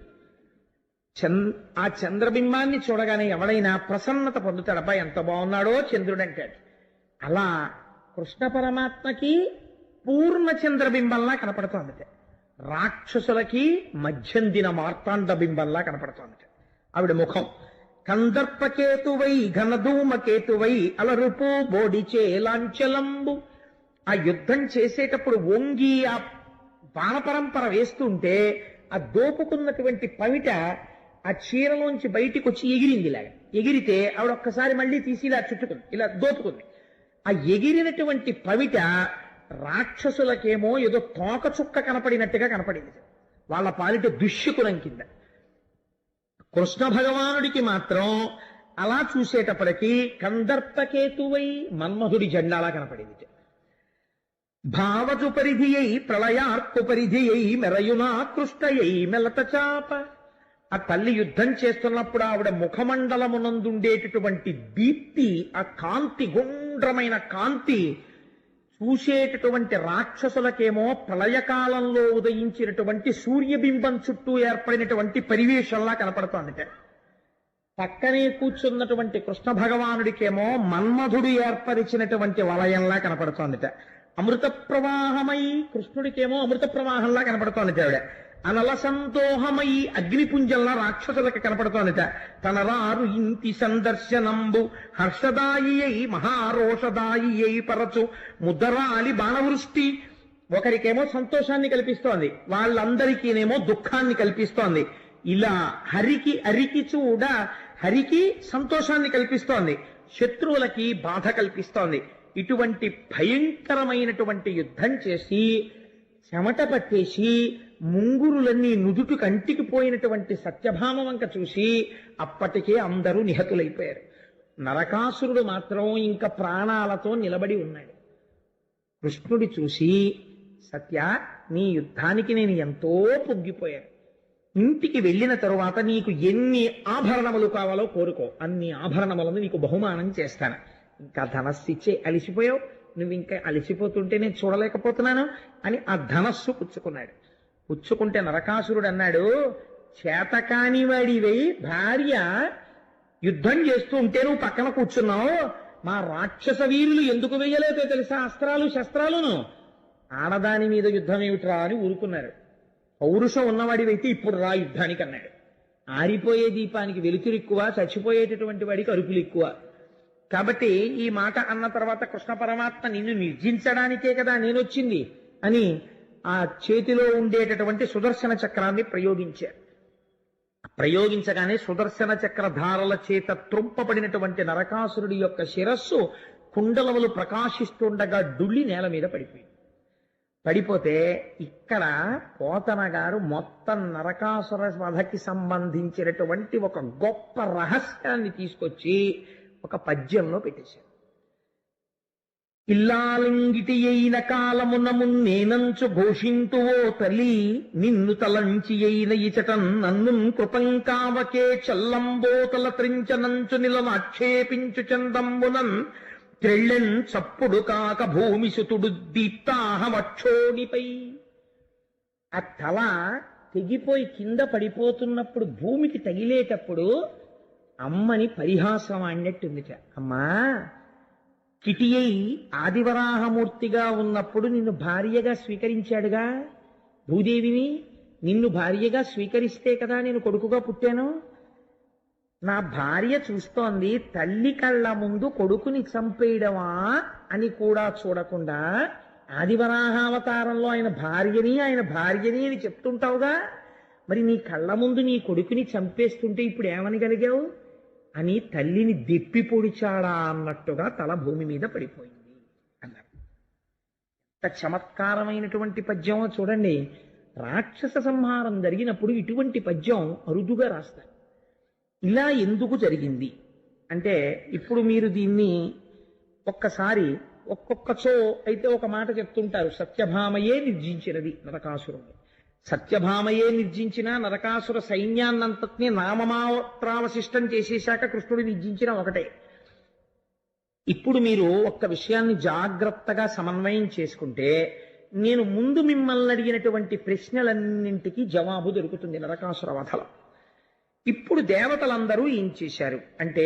ఆ చంద్రబింబాన్ని చూడగానే ఎవడైనా ప్రసన్నత పొందుతాడు. అబ్బా ఎంత బాగున్నాడో చంద్రుడు అంటాడు. అలా కృష్ణ పరమాత్మకి పూర్ణ చంద్రబింబంలా కనపడుతోందట, రాక్షసులకి మధ్యందిన మార్తాండ బింబంలా కనపడుతోందట ఆవిడ ముఖం. కందర్పకేతువై ఘనధూమకేతువై అలరుపు బోడిచే లాంచలంబు. ఆ యుద్ధం చేసేటప్పుడు వంగి ఆ బాణపరంపర వేస్తుంటే ఆ దోపుకున్నటువంటి పవిట ఆ చీరలోంచి బయటికి వచ్చి ఎగిరింది. ఇలాగా ఎగిరితే ఆవిడ ఒక్కసారి మళ్ళీ తీసి ఇలా చుట్టుకుంది, ఇలా దోపుకుంది. ఆ ఎగిరినటువంటి పవిట రాక్షసులకేమో ఏదో తోక చుక్క కనపడినట్టుగా కనపడింది, వాళ్ళ పాలిట దుష్యకులం కింద. కృష్ణ భగవానుడికి మాత్రం అలా చూసేటప్పటికీ కందర్పకేతువై మన్మధుడి జెండాలా కనపడింది. భావజు పరిధియై ప్రళయార్కు పరిధియై మెరయునా కృష్ణయై మెలత చాప. ఆ తల్లి యుద్ధం చేస్తున్నప్పుడు ఆవిడ ముఖమండలమునందుండేటటువంటి దీప్తి, ఆ కాంతి, గుండ్రమైన కాంతి చూసేటటువంటి రాక్షసులకేమో ప్రళయకాలంలో ఉదయించినటువంటి సూర్యబింబం చుట్టూ ఏర్పడినటువంటి పరివేశంలా కనపడుతోందిట. పక్కనే కూర్చున్నటువంటి కృష్ణ భగవానుడికేమో మన్మధుడు ఏర్పరిచినటువంటి వలయంలా కనపడుతోందిట. అమృత ప్రవాహమై కృష్ణుడికేమో అమృత ప్రవాహంలా కనపడుతోందిట ఆవిడ. అనల సంతోహమై అగ్నిపుంజంలా రాక్షసులకు కనపడుతోందిట. తనరారు ఇంటి సందర్శనంబు హర్షదాయి అయి మహారోషదాయి అయి పరచు ముద్దరాలి బాణవృష్టి. ఒకరికేమో సంతోషాన్ని కల్పిస్తోంది, వాళ్ళందరికీనేమో దుఃఖాన్ని కల్పిస్తోంది. ఇలా హరికి చూడ హరికి సంతోషాన్ని కల్పిస్తోంది, శత్రువులకి బాధ కల్పిస్తోంది. ఇటువంటి భయంకరమైనటువంటి యుద్ధం చేసి చెమట పట్టేసి ముంగురులన్నీ నుదుటు కంటికి పోయినటువంటి సత్యభామ వంక చూసి అప్పటికే అందరూ నిహతులైపోయారు. నరకాసురుడు మాత్రం ఇంకా ప్రాణాలతో నిలబడి ఉన్నాడు. కృష్ణుడి చూసి, సత్య, నీ యుద్ధానికి నేను ఎంతో పొంగిపోయాను. ఇంటికి వెళ్ళిన తరువాత నీకు ఎన్ని ఆభరణములు కావాలో కోరుకో, అన్ని ఆభరణములను నీకు బహుమానం చేస్తాను. ఇంకా ధనస్సు ఇచ్చే, అలిసిపోయావు నువ్వు, ఇంకా అలిసిపోతుంటే నేను చూడలేకపోతున్నాను అని ఆ ధనస్సు పుచ్చుకున్నాడు. పుచ్చుకుంటే నరకాసురుడు అన్నాడు, చేతకాని వాడివై భార్య యుద్ధం చేస్తూ ఉంటే నువ్వు పక్కన కూర్చున్నావు, మా రాక్షస వీరులు ఎందుకు వేయలేదో తెలుసా అస్త్రాలు శస్త్రాలును, ఆడదాని మీద యుద్ధం ఏమిట్రా అని ఊరుకున్నారు. పౌరుషం ఉన్నవాడివైతే ఇప్పుడు రా యుద్ధానికి అన్నాడు. ఆరిపోయే దీపానికి వెలుతురు ఎక్కువ, చచ్చిపోయేటటువంటి వాడికి అరుపులు ఎక్కువ. కాబట్టి ఈ మాట అన్న తర్వాత కృష్ణ పరమాత్మ నిన్ను నిర్జించడానికే కదా నేనొచ్చింది అని ఆ చేతిలో ఉండేటటువంటి సుదర్శన చక్రాన్ని ప్రయోగించారు. ప్రయోగించగానే సుదర్శన చక్రధారల చేత త్రుంపబడినటువంటి నరకాసురుడి యొక్క శిరస్సు కుండలములు ప్రకాశిస్తుండగా డుళ్ళి నేల మీద పడిపోయింది. పడిపోతే ఇక్కడ పోతన గారు మొత్తం నరకాసుర వధకి సంబంధించినటువంటి ఒక గొప్ప రహస్యాన్ని తీసుకొచ్చి ఒక పద్యంలో పెట్టేశారు. ఇల్లాలింగిటి అయిన కాలమున మున్నేనంచు ఘోషింతువో తల్లి, నిన్ను తలంచి అయిన ఇచటన్ నన్ను కృపంకావకే చల్లంబోతల త్రించనంచు నిలనాక్షేపించు చందంబునన్ త్రెళ్ళెన్ చప్పుడు కాక భూమి సుతుడు దీప్తాహమక్షోణిపై. ఆ తల తెగిపోయి కింద పడిపోతున్నప్పుడు భూమికి తగిలేటప్పుడు అమ్మని పరిహాసం ఆడినట్టుందిట. అమ్మా, కిటియై ఆదివరాహమూర్తిగా ఉన్నప్పుడు నిన్ను భార్యగా స్వీకరించాడుగా భూదేవిని, నిన్ను భార్యగా స్వీకరిస్తే కదా నేను కొడుకుగా పుట్టాను. నా భార్య చూస్తోంది, తల్లి కళ్ళ ముందు కొడుకుని చంపేయడమా అని కూడా చూడకుండా ఆదివరాహావతారంలో ఆయన భార్యని అని చెప్తుంటావుగా, మరి నీ కళ్ళ ముందు నీ కొడుకుని చంపేస్తుంటే ఇప్పుడు ఏమనగలిగావు అని తల్లిని దెప్పి పొడిచాడా అన్నట్టుగా తల భూమి మీద పడిపోయింది అన్నారు. ఎంత చమత్కారమైనటువంటి పద్యమో చూడండి. రాక్షస సంహారం జరిగినప్పుడు ఇటువంటి పద్యం అరుదుగా రాస్తారు. ఇలా ఎందుకు జరిగింది అంటే, ఇప్పుడు మీరు దీన్ని ఒక్కసారి ఒక్కొక్కచో అయితే ఒక మాట చెప్తుంటారు, సత్యభామయే నిర్జించినది నరకాసురుణ్ణి. సత్యభామయే నిర్జించిన నరకాసుర సైన్యాన్నంతటినీ నామమాత్రావశిష్టం చేసేశాక కృష్ణుడు నిర్జించిన ఒకటే. ఇప్పుడు మీరు ఒక్క విషయాన్ని జాగ్రత్తగా సమన్వయం చేసుకుంటే నేను ముందు మిమ్మల్ని అడిగినటువంటి ప్రశ్నలన్నింటికీ జవాబు దొరుకుతుంది నరకాసుర వధలో. ఇప్పుడు దేవతలందరూ ఏం చేశారు అంటే,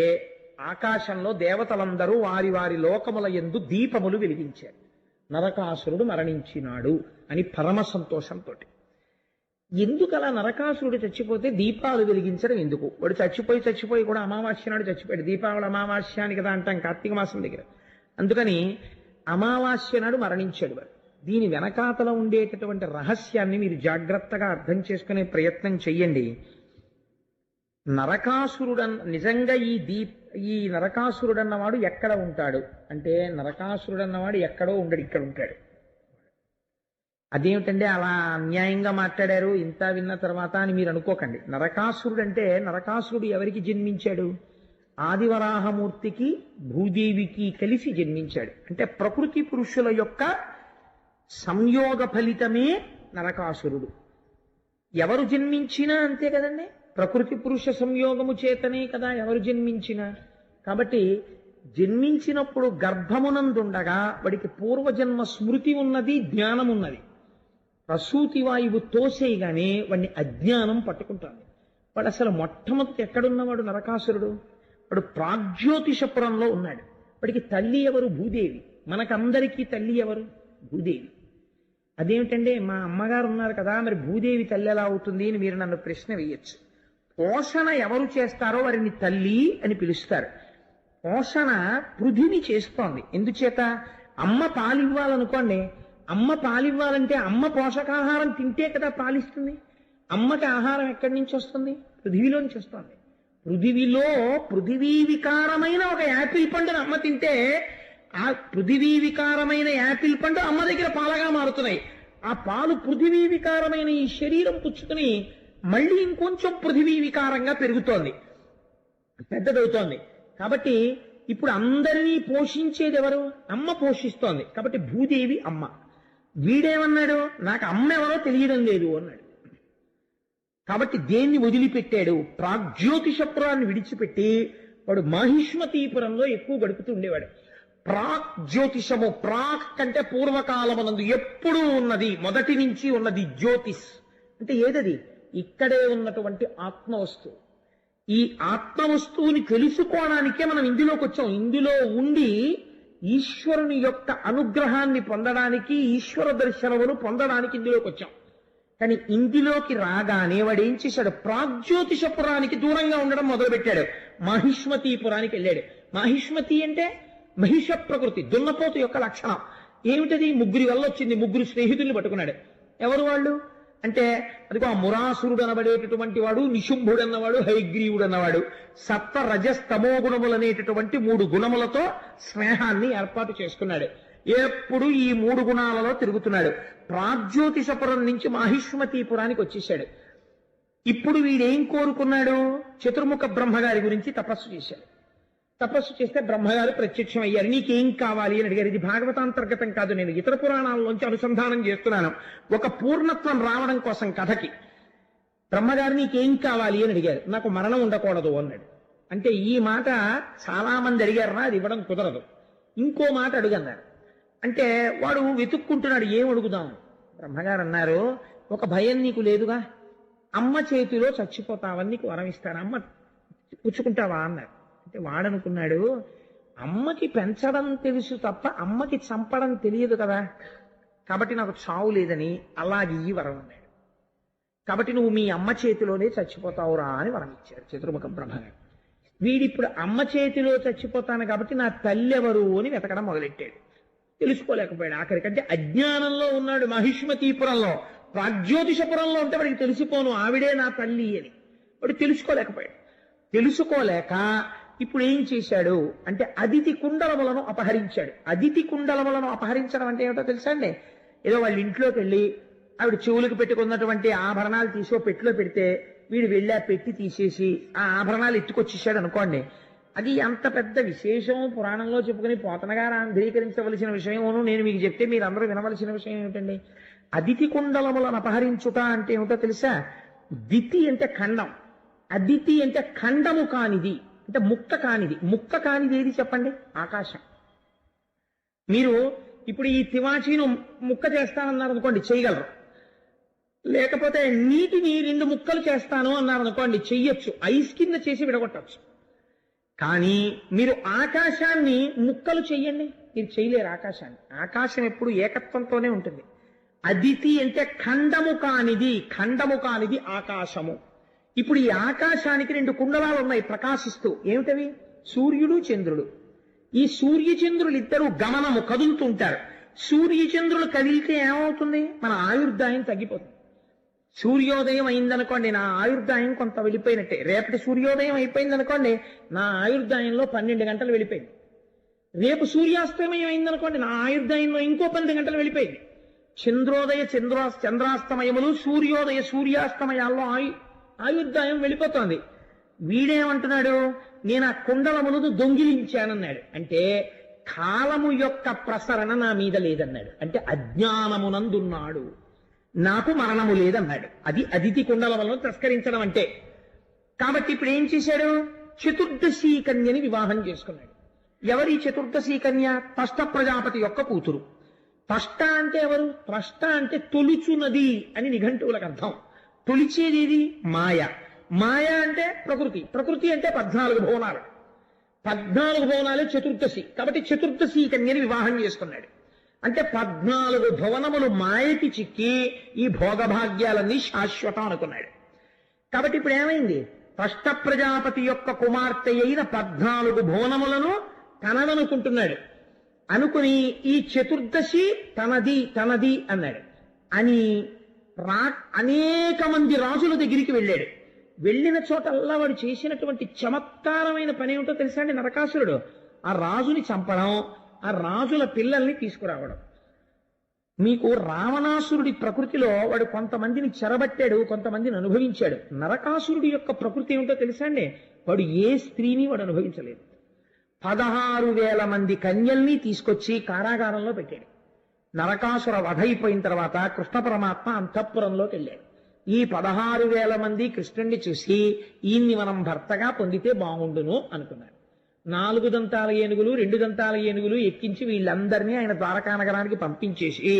ఆకాశంలో దేవతలందరూ వారి వారి లోకముల యందు దీపములు వెలిగించారు. నరకాసురుడు మరణించినాడు అని పరమ సంతోషంతో. ఎందుకలా నరకాసురుడు చచ్చిపోతే దీపాలు వెలిగించడం ఎందుకు? వాడు చచ్చిపోయి కూడా అమావాస్య నాడు చచ్చిపోయాడు. దీపావళి అమావాస్య అని కదా అంటాం కార్తీక మాసం దగ్గర. అందుకని అమావాస్య నాడు మరణించాడు వాడు. దీని వెనకాతల ఉండేటటువంటి రహస్యాన్ని మీరు జాగ్రత్తగా అర్థం చేసుకునే ప్రయత్నం చెయ్యండి. నిజంగా ఈ నరకాసురుడన్నవాడు ఎక్కడ ఉంటాడు అంటే, నరకాసురుడన్నవాడు ఎక్కడో ఉండడు, ఇక్కడ ఉంటాడు. అదేమిటంటే అలా అన్యాయంగా మాట్లాడారు ఇంత విన్న తర్వాత అని మీరు అనుకోకండి. నరకాసురుడు అంటే, నరకాసురుడు ఎవరికి జన్మించాడు? ఆదివరాహమూర్తికి భూదేవికి కలిసి జన్మించాడు. అంటే ప్రకృతి పురుషుల యొక్క సంయోగ ఫలితమే నరకాసురుడు. ఎవరు జన్మించినా అంతే కదండి, ప్రకృతి పురుష సంయోగము చేతనే కదా ఎవరు జన్మించినా. కాబట్టి జన్మించినప్పుడు గర్భమునందుండగా వాడికి పూర్వజన్మ స్మృతి ఉన్నది, జ్ఞానం ఉన్నది. ప్రసూతి వాయువు తోసేయగానే వాడిని అజ్ఞానం పట్టుకుంటుంది. వాడు అసలు మొట్టమొదటి ఎక్కడున్నవాడు నరకాసురుడు? వాడు ప్రాగ్జ్యోతిషపురంలో ఉన్నాడు. వాడికి తల్లి ఎవరు? భూదేవి. మనకందరికీ తల్లి ఎవరు? భూదేవి. అదేమిటంటే మా అమ్మగారు ఉన్నారు కదా, మరి భూదేవి తల్లి ఎలా అవుతుంది అని మీరు నన్ను ప్రశ్న వేయచ్చు. పోషణ ఎవరు చేస్తారో వారిని తల్లి అని పిలుస్తారు. పోషణ పృథివి చేస్తోంది. ఎందుచేత? అమ్మ పాలివ్వాలనుకోండి, అమ్మ పాలివ్వాలంటే అమ్మ పోషకాహారం తింటే కదా పాలిస్తుంది. అమ్మకి ఆహారం ఎక్కడి నుంచి వస్తుంది? పృథివిలో నుంచి వస్తుంది. పృథివీ వికారమైన ఒక యాపిల్ పండును అమ్మ తింటే ఆ పృథివీ వికారమైన యాపిల్ పండు అమ్మ దగ్గర పాలగా మారుతున్నాయి. ఆ పాలు పృథివీ వికారమైన ఈ శరీరం పుచ్చుకుని మళ్ళీ ఇంకొంచెం పృథివీ వికారంగా పెరుగుతోంది, పెద్దదవుతోంది. కాబట్టి ఇప్పుడు అందరినీ పోషించేది ఎవరు? అమ్మ పోషిస్తోంది. కాబట్టి భూదేవి అమ్మ. వీడేమన్నాడు? నాకు అమ్మ ఎవరో తెలియడం లేదు అన్నాడు. కాబట్టి దేన్ని వదిలిపెట్టాడు? ప్రాగ్జ్యోతిషపురాన్ని విడిచిపెట్టి వాడు మాహిష్మతీపురంలో ఎక్కువ గడుపుతూ ఉండేవాడు. ప్రాగ్జ్యోతిషము, ప్రాక్ అంటే పూర్వకాలమనందు ఎప్పుడూ ఉన్నది, మొదటి నుంచి ఉన్నది. జ్యోతిష్ అంటే ఏదది? ఇక్కడే ఉన్నటువంటి ఆత్మవస్తువు. ఈ ఆత్మవస్తువుని తెలుసుకోవడానికే మనం ఇందులోకి వచ్చాం. ఇందులో ఉండి ఈశ్వరుని యొక్క అనుగ్రహాన్ని పొందడానికి, ఈశ్వర దర్శనమును పొందడానికి ఇందులోకి వచ్చాం. కానీ ఇందులోకి రాగానే వాడు ఏం చేశాడు? ప్రాగ్జ్యోతిషపురానికి దూరంగా ఉండడం మొదలుపెట్టాడు. మాహిష్మతీపురానికి వెళ్ళాడు. మాహిష్మతి అంటే మహిష ప్రకృతి, దున్నపోతు యొక్క లక్షణం. ఏమిటది? ముగ్గురి వల్ల వచ్చింది. ముగ్గురు స్నేహితుల్ని పట్టుకున్నాడు. ఎవరు వాళ్ళు అంటే అదిగో ఆ మురాసురుడు అనబడేటటువంటి వాడు, నిశుంభుడు అన్నవాడు, హైగ్రీవుడు అన్నవాడు. సత్వ రజస్తమో గుణములు అనేటటువంటి 3 గుణములతో స్నేహాన్ని ఏర్పాటు చేసుకున్నాడు. ఎప్పుడు ఈ 3 గుణాలలో తిరుగుతున్నాడు. ప్రాగ్జ్యోతిషపురం నుంచి మాహిష్మతీపురానికి వచ్చేసాడు. ఇప్పుడు వీడేం కోరుకున్నాడు? చతుర్ముఖ బ్రహ్మగారి గురించి తపస్సు చేశాడు. తపస్సు చేస్తే బ్రహ్మగారు ప్రత్యక్షం అయ్యారు. నీకేం కావాలి అని అడిగారు. ఇది భాగవతాంతర్గతం కాదు, నేను ఇతర పురాణాల్లోంచి అనుసంధానం చేస్తున్నాను. ఒక పూర్ణత్వం రావడం కోసం కథకి. బ్రహ్మగారు నీకేం కావాలి అని అడిగారు. నాకు మరణం ఉండకూడదు అన్నాడు. అంటే ఈ మాట చాలా మంది అడిగారు, అది ఇవ్వడం కుదరదు. ఇంకో మాట అడుగన్నారు. అంటే వాడు వెతుక్కుంటున్నాడు, ఏం అడుగుదాం. బ్రహ్మగారు అన్నారు, ఒక భయం నీకు లేదుగా, అమ్మ చేతిలో చచ్చిపోతావని నీకు వరం ఇస్తాను, అమ్మ పుచ్చుకుంటావా అన్నారు. అంటే వాడనుకున్నాడు, అమ్మకి పెంచడం తెలుసు తప్ప అమ్మకి చంపడం తెలియదు కదా, కాబట్టి నాకు చావు లేదని అలాగే ఈ వరం అన్నాడు. కాబట్టి నువ్వు మీ అమ్మ చేతిలోనే చచ్చిపోతావురా అని వరం ఇచ్చాడు చతుర్ముఖ బ్రహ్మగారు. వీడిప్పుడు అమ్మ చేతిలో చచ్చిపోతాను కాబట్టి నా తల్లి ఎవరు అని వెతకడం మొదలెట్టాడు. తెలుసుకోలేకపోయాడు. ఆఖరికంటే అజ్ఞానంలో ఉన్నాడు. మహిష్మతీపురంలో, ప్రాగ్జ్యోతిషపురంలో ఉంటే వాడికి తెలిసిపోను ఆవిడే నా తల్లి అని. వాడు తెలుసుకోలేకపోయాడు. తెలుసుకోలేక ఇప్పుడు ఏం చేశాడు అంటే అదితి కుండలములను అపహరించాడు. అదితి కుండలములను అపహరించడం అంటే ఏమిటో తెలుసా అండి? ఏదో వాళ్ళ ఇంట్లోకి వెళ్ళి ఆవిడ చెవులకు పెట్టుకున్నటువంటి ఆభరణాలు తీసి పెట్టిలో పెడితే వీడు వెళ్ళి ఆ పెట్టి తీసేసి ఆ ఆభరణాలు ఎత్తుకొచ్చేసాడు అనుకోండి. అది అంత పెద్ద విశేషం పురాణంలో చెప్పుకుని పోతనగారు ఆంధ్రీకరించవలసిన విషయమును నేను మీకు చెప్తే మీరు అందరూ వినవలసిన విషయం ఏమిటండి? అదితి కుండలములను అపహరించుట అంటే ఏమిటో తెలుసా? దితి అంటే ఖండం, అదితి అంటే ఖండము కానిది, అంటే ముక్క కానిది. ముక్క కానిది ఏది చెప్పండి? ఆకాశం. మీరు ఇప్పుడు ఈ తివాచీను ముక్క చేస్తానన్నారు అనుకోండి, చేయగలరు. లేకపోతే నీటిని 2 ముక్కలు చేస్తాను అన్నారు అనుకోండి, చెయ్యొచ్చు. ఐస్ కింద చేసి విడగొట్టచ్చు. కానీ మీరు ఆకాశాన్ని ముక్కలు చెయ్యండి, మీరు చేయలేరు ఆకాశాన్ని. ఆకాశం ఎప్పుడు ఏకత్వంతోనే ఉంటుంది. అదితి అంటే ఖండము కానిది, ఖండము కానిది ఆకాశము. ఇప్పుడు ఈ ఆకాశానికి 2 కుండలాలు ఉన్నాయి ప్రకాశిస్తూ. ఏమిటవి? సూర్యుడు, చంద్రుడు. ఈ సూర్యచంద్రులు ఇద్దరు గమనము, కదులుతుంటారు. సూర్యచంద్రులు కదిలితే ఏమవుతుంది? మన ఆయుర్దాయం తగ్గిపోతుంది. సూర్యోదయం అయిందనుకోండి, నా ఆయుర్దాయం కొంత వెళ్ళిపోయినట్టే. రేపటి సూర్యోదయం అయిపోయిందనుకోండి, నా ఆయుర్దాయంలో 12 గంటలు వెళ్ళిపోయింది. రేపు సూర్యాస్తమయం అయిందనుకోండి, నా ఆయుర్దాయంలో ఇంకో 12 గంటలు వెళ్ళిపోయింది. చంద్రోదయ చంద్రాస్తమయములు, సూర్యోదయ సూర్యాస్తమయాల్లో ఆయుర్దాయం వెళ్ళిపోతోంది. వీడేమంటున్నాడు? నేను ఆ కుండలములను దొంగిలించానన్నాడు. అంటే కాలము యొక్క ప్రసరణ నా మీద లేదన్నాడు. అంటే అజ్ఞానమునందున్నాడు, నాకు మరణము లేదన్నాడు. అది అదితి కుండలములను తస్కరించడం అంటే. కాబట్టి ఇప్పుడు ఏం చేశాడు? చతుర్దశీ కన్యని వివాహం చేసుకున్నాడు. ఎవరి చతుర్దశీ కన్య? త్వష్ట ప్రజాపతి యొక్క కూతురు. త్వష్ట అంటే ఎవరు? త్వష్ట అంటే తొలుచున్నది అని నిఘంటువులకు అర్థం. తొలిచేది ఏది? మాయ. మాయ అంటే ప్రకృతి. ప్రకృతి అంటే 14 భువనాలు. 14 భువనాలే చతుర్దశి. కాబట్టి చతుర్దశీ కన్యని వివాహం చేసుకున్నాడు. అంటే 14 భువనములు మాయకి చిక్కి ఈ భోగభాగ్యాలన్నీ శాశ్వతం అనుకున్నాడు. కాబట్టి ఇప్పుడు ఏమైంది? త్వష్ట ప్రజాపతి యొక్క కుమార్తె అయిన 14 భువనములను తనదనుకుంటున్నాడు. అనుకుని ఈ చతుర్దశి తనది తనది అన్నాడు. అని అనేక మంది రాజుల దగ్గరికి వెళ్ళాడు. వెళ్ళిన చోటల్లా వాడు చేసినటువంటి చమత్కారమైన పని ఏమిటో తెలుసా అండి? నరకాసురుడు ఆ రాజుని చంపడం, ఆ రాజుల పిల్లల్ని తీసుకురావడం. మీకు రావణాసురుడి ప్రకృతిలో వాడు కొంతమందిని చెరబట్టాడు, కొంతమందిని అనుభవించాడు. నరకాసురుడి యొక్క ప్రకృతి ఏమిటో తెలుసా అండి? వాడు ఏ స్త్రీని వాడు అనుభవించలేదు. 16,000 మంది కన్యల్ని తీసుకొచ్చి కారాగారంలో పెట్టాడు. నరకాసుర వధ అయిపోయిన తర్వాత కృష్ణ పరమాత్మ అంతఃపురంలోకి వెళ్ళాడు. ఈ 16,000 మంది కృష్ణుణ్ణి చూసి ఈయన్ని మనం భర్తగా పొందితే బాగుండును అనుకున్నారు. 4 దంతాల ఏనుగులు 2 దంతాల ఏనుగులు ఎక్కించి వీళ్ళందరినీ ఆయన ద్వారకా నగరానికి పంపించేసి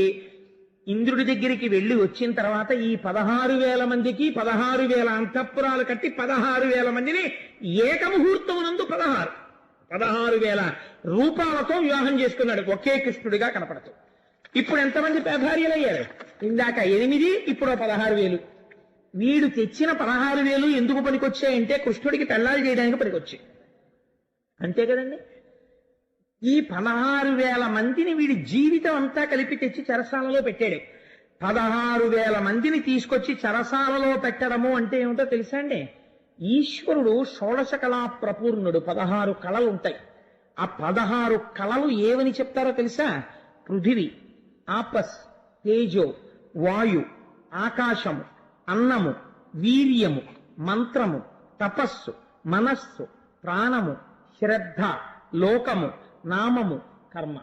ఇంద్రుడి దగ్గరికి వెళ్ళి వచ్చిన తర్వాత ఈ 16,000 మందికి 16,000 అంతఃపురాలు కట్టి 16,000 మందిని ఏకముహూర్తమునందు 16,000 రూపాలతో వివాహం చేసుకున్నాడు ఒకే కృష్ణుడిగా కనపడుతూ. ఇప్పుడు ఎంతమంది భార్యలయ్యారు? ఇందాక 8, ఇప్పుడు 16,000. వీడు తెచ్చిన 16,000 ఎందుకు పనికొచ్చాయంటే కృష్ణుడికి పెళ్లాలు చేయడానికి పనికొచ్చాయి. అంతే కదండి. ఈ 16,000 మందిని వీడి జీవితం అంతా కలిపి తెచ్చి చెరసాలలో పెట్టాడు. 16,000 మందిని తీసుకొచ్చి చెరసాలలో పెట్టడము అంటే ఏమిటో తెలుసా అండి? ఈశ్వరుడు షోడశ కళా ప్రపూర్ణుడు. 16 కళలు ఉంటాయి. ఆ 16 కళలు ఏవని చెప్తారో తెలుసా? పృథివి, ఆపస్, తేజో, వాయు, ఆకాశము, అన్నము, వీర్యము, మంత్రము, తపస్సు, మనస్సు, ప్రాణము, శ్రద్ధ, లోకము, నామము, కర్మ.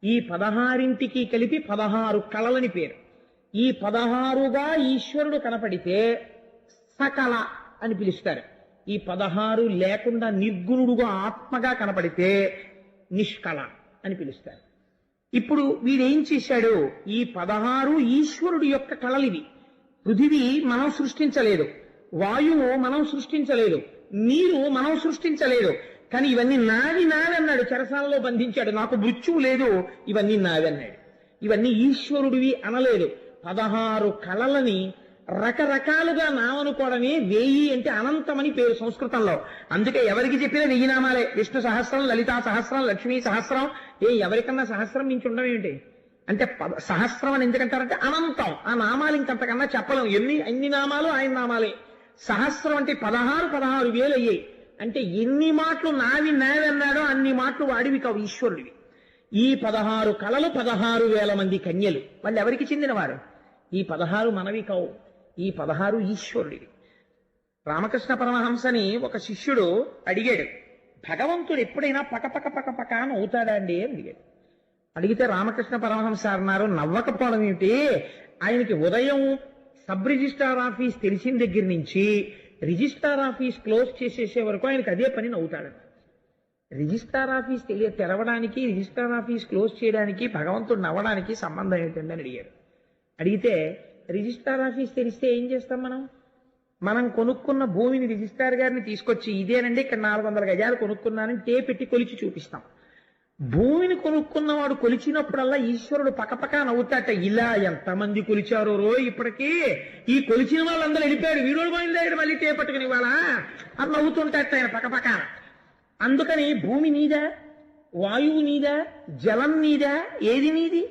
ఈ 16ంటికి కలిపి 16 కళలని పేరు. ఈ 16గా ఈశ్వరుడు కనపడితే సకల అని పిలుస్తారు. ఈ 16 లేకుండా నిర్గుణుడుగా ఆత్మగా కనపడితే నిష్కళ అని పిలుస్తారు. ఇప్పుడు వీడేం చేశాడు? ఈ 16 ఈశ్వరుడి యొక్క కళలివి. పృథివీ మనం సృష్టించలేదు, వాయువు మనం సృష్టించలేదు, నీరు మనం సృష్టించలేదు. కానీ ఇవన్నీ నావి అన్నాడు. చెరసాలలో బంధించాడు. నాకు మృత్యువు లేదు, ఇవన్నీ నావి అన్నాడు. ఇవన్నీ ఈశ్వరుడివి అనలేదు. 16 కళలని రకరకాలుగా నామనుకోవడమే 1000 అంటే అనంతమని పేరు సంస్కృతంలో. అందుకే ఎవరికి చెప్పినా 1000 నామాలే. విష్ణు సహస్రం, లలితా సహస్రం, లక్ష్మీ సహస్రం. ఎవరికన్నా సహస్రం నుంచి ఉండడం ఏంటి అంటే సహస్రం అని ఎందుకంటారంటే అనంతం. ఆ నామాలు ఇంకంతకన్నా చెప్పలేం. ఎన్ని నామాలు ఆయన నామాలే. సహస్రం అంటే 16,000 అయ్యాయి. అంటే ఎన్ని మాటలు నావి అన్నాడో అన్ని మాటలు వాడివి కావు, ఈశ్వరుడివి. ఈ 16 కళలు 16,000 మంది కన్యలు. వాళ్ళు ఎవరికి చెందినవారు? ఈ 16 మనవి కావు, ఈ 16 ఈశ్వరుడివి. రామకృష్ణ పరమహంసని ఒక శిష్యుడు అడిగాడు, భగవంతుడు ఎప్పుడైనా పక అని అవుతాడా అండి అని అడిగాడు. అడిగితే రామకృష్ణ పరమహంస అన్నారు, నవ్వకపోవడం ఏమిటి? ఆయనకి ఉదయం సబ్ రిజిస్ట్రార్ ఆఫీస్ తెలిసిన దగ్గర నుంచి రిజిస్ట్రార్ ఆఫీస్ క్లోజ్ చేసేసే వరకు ఆయనకి అదే పని నవ్వుతాడు. రిజిస్ట్రార్ ఆఫీస్ తెరవడానికి, రిజిస్ట్రార్ ఆఫీస్ క్లోజ్ చేయడానికి భగవంతుడు నవ్వడానికి సంబంధం ఏంటండి అని అడిగారు. అడిగితే రిజిస్ట్రార్ ఆఫీస్ తెలిస్తే ఏం చేస్తాం? మనం కొనుక్కున్న భూమిని రిజిస్ట్రార్ గారిని తీసుకొచ్చి ఇదేనండి ఇక్కడ 400 గజాలు కొనుక్కున్నానని పెట్టి కొలిచి చూపిస్తాం. భూమిని కొనుక్కున్నవాడు కొలిచినప్పుడల్లా ఈశ్వరుడు పకపక నవ్వుతాట. ఇలా ఎంతమంది కొలిచారో ఇప్పటికీ, ఈ కొలిచిన వాళ్ళందరూ వెళ్ళిపోయాడు, వీడు బయలుదేరాడు మళ్ళీ పట్టుకుని ఇవాళ అని నవ్వుతుంటాట ఆయన పకపక. అందుకని భూమి నీదా, వాయువు నీదా, జలం నీదా? ఏది నీది?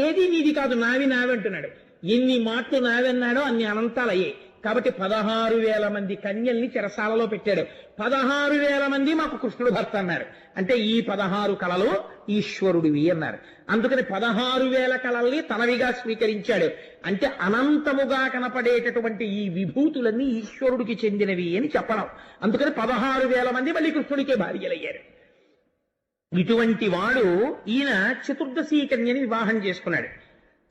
ఏది నీది కాదు, నావి అంటున్నాడు. ఎన్ని మాటలు నావన్నాడో అన్ని అనంతాలయ్యాయి. కాబట్టి 16,000 మంది కన్యల్ని చెరసాలలో పెట్టాడు. 16,000 మంది మాకు కృష్ణుడు భర్త అన్నారు. అంటే ఈ 16 కళలు ఈశ్వరుడివి అన్నారు. అందుకని 16,000 కళల్ని తనవిగా స్వీకరించాడు. అంటే అనంతముగా కనపడేటటువంటి ఈ విభూతులన్నీ ఈశ్వరుడికి చెందినవి అని చెప్పడం. అందుకని 16,000 మంది మళ్ళీ కృష్ణుడికే భార్యలయ్యారు. ఇటువంటి వాడు ఈయన చతుర్దశీ కన్యని వివాహం చేసుకున్నాడు.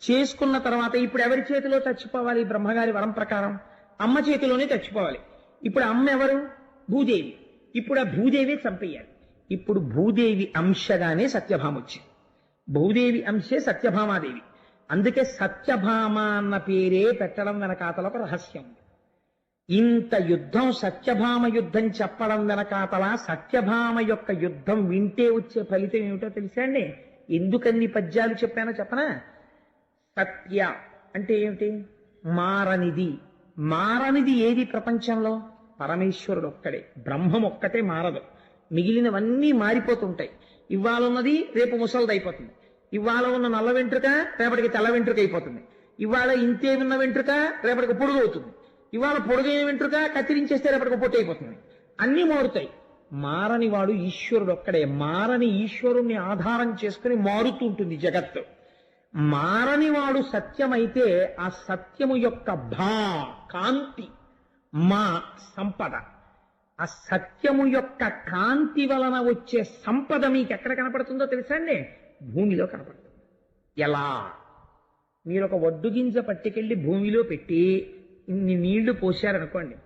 చేసుకున్న తర్వాత ఇప్పుడు ఎవరి చేతిలో చచ్చిపోవాలి? బ్రహ్మగారి వరం ప్రకారం అమ్మ చేతిలోనే చచ్చిపోవాలి. ఇప్పుడు అమ్మ ఎవరు? భూదేవి. ఇప్పుడు ఆ భూదేవి చంపేయాలి. ఇప్పుడు భూదేవి అంశగానే సత్యభామ వచ్చింది. భూదేవి అంశే సత్యభామాదేవి. అందుకే సత్యభామ అన్న పేరే పెట్టడం వెనకాతల ఒక రహస్యం ఉంది. ఇంత యుద్ధం, సత్యభామ యుద్ధం చెప్పడం వెనకాతల సత్యభామ యొక్క యుద్ధం వింటే వచ్చే ఫలితం ఏమిటో తెలుసా అండి? ఎందుకన్ని పద్యాలు చెప్పానో చెప్పనా? సత్య అంటే ఏమిటి? మారనిది. మారనిది ఏది ప్రపంచంలో? పరమేశ్వరుడు ఒక్కడే. బ్రహ్మం ఒక్కటే మారదు. మిగిలినవన్నీ మారిపోతుంటాయి. ఇవాళ ఉన్నది రేపు ముసలిదైపోతుంది. ఇవాళ ఉన్న నల్ల వెంట్రుక రేపటికి తెల్ల వెంట్రుక అయిపోతుంది. ఇవాళ ఇంతే ఉన్న వెంట్రుక రేపటికి పొడుగు అవుతుంది. ఇవాళ పొడుగైన వెంట్రుక కత్తిరించేస్తే రేపటికి పొట్టు అయిపోతుంది. అన్నీ మారుతాయి. మారని వాడు ఈశ్వరుడు ఒక్కడే. మారని ఈశ్వరుణ్ణి ఆధారం చేసుకుని మారుతుంటుంది జగత్తు. మారని వాడు సత్యమైతే ఆ సత్యము యొక్క కాంతి, మా సంపద. ఆ సత్యము యొక్క కాంతి వలన వచ్చే సంపద మీకు ఎక్కడ కనపడుతుందో తెలుసా అండి? భూమిలో కనపడుతుంది. ఎలా? మీరు ఒక వడ్డు గింజ పట్టుకెళ్ళి భూమిలో పెట్టి ఇన్ని నీళ్లు పోశారనుకోండి,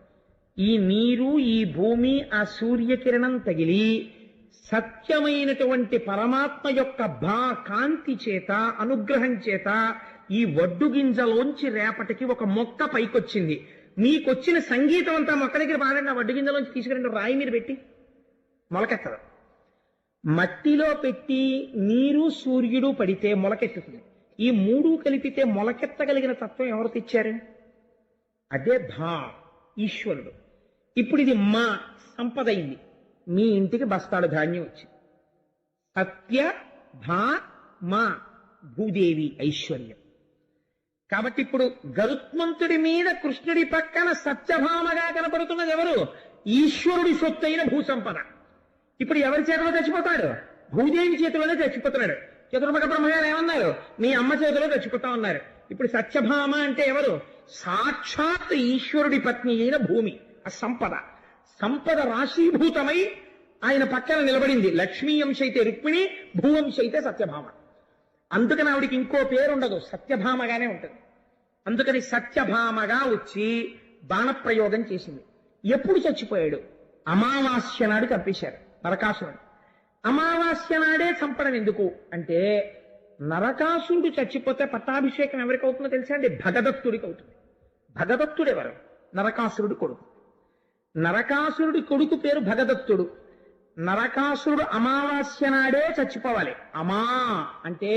ఈ నీరు, ఈ భూమి, ఆ సూర్యకిరణం తగిలి సత్యమైనటువంటి పరమాత్మ యొక్క కాంతి చేత, అనుగ్రహం చేత ఈ వడ్డు గింజలోంచి రేపటికి ఒక మొక్క పైకొచ్చింది. మీకొచ్చిన సంగీతం అంతా మొక్క దగ్గర పాడండి. ఆ వడ్డు గింజలోంచి తీసుకురండి, రాయి మీరు పెట్టి మొలకెత్తదు. మట్టిలో పెట్టి నీరు, సూర్యుడు పడితే మొలకెత్తుతుంది. ఈ మూడు కలిపితే మొలకెత్తగలిగిన తత్వం ఎవరు తెచ్చారు? అదే ఈశ్వరుడు. ఇప్పుడు ఇది మా సంపద అయింది. మీ ఇంటికి బస్తాడు ధాన్యం వచ్చింది. సత్య మా భూదేవి ఐశ్వర్యం. కాబట్టి ఇప్పుడు గరుత్మంతుడి మీద కృష్ణుడి పక్కన సత్యభామగా కనపడుతున్నది ఎవరు? ఈశ్వరుడి సొత్తైన భూసంపద. ఇప్పుడు ఎవరి చేతిలో చచ్చిపోతాడు? భూదేవి చేతిలోనే చచ్చిపోతున్నాడు. చతుర్ముఖ బ్రహ్మగారు ఏమన్నారు? మీ అమ్మ చేతిలో చచ్చిపోతా ఉన్నారు. ఇప్పుడు సత్యభామ అంటే ఎవరు? సాక్షాత్ ఈశ్వరుడి పత్ని అయిన భూమి. ఆ సంపద, సంపద రాశీభూతమై ఆయన పక్కన నిలబడింది. లక్ష్మీ అంశ అయితే రుక్మిణి, భూవంశ అయితే సత్యభామ. అందుకని ఆవిడికి ఇంకో పేరు ఉండదు, సత్యభామగానే ఉంటుంది. అందుకని సత్యభామగా వచ్చి బాణప్రయోగం చేసింది. ఎప్పుడు చచ్చిపోయాడు? అమావాస్య నాడు చంపేశారు నరకాసురుడు. అమావాస్య నాడే చంపడం ఎందుకు అంటే, నరకాసురుడు చచ్చిపోతే పట్టాభిషేకం ఎవరికి అవుతుందో తెలుసా అండి? భగదత్తుడికి అవుతుంది. భగదత్తుడు ఎవరు? నరకాసురుడు కొడుకు. నరకాసురుడి కొడుకు పేరు భగదత్తుడు. నరకాసురుడు అమావాస్య నాడే చచ్చిపోవాలి. అమా అంటే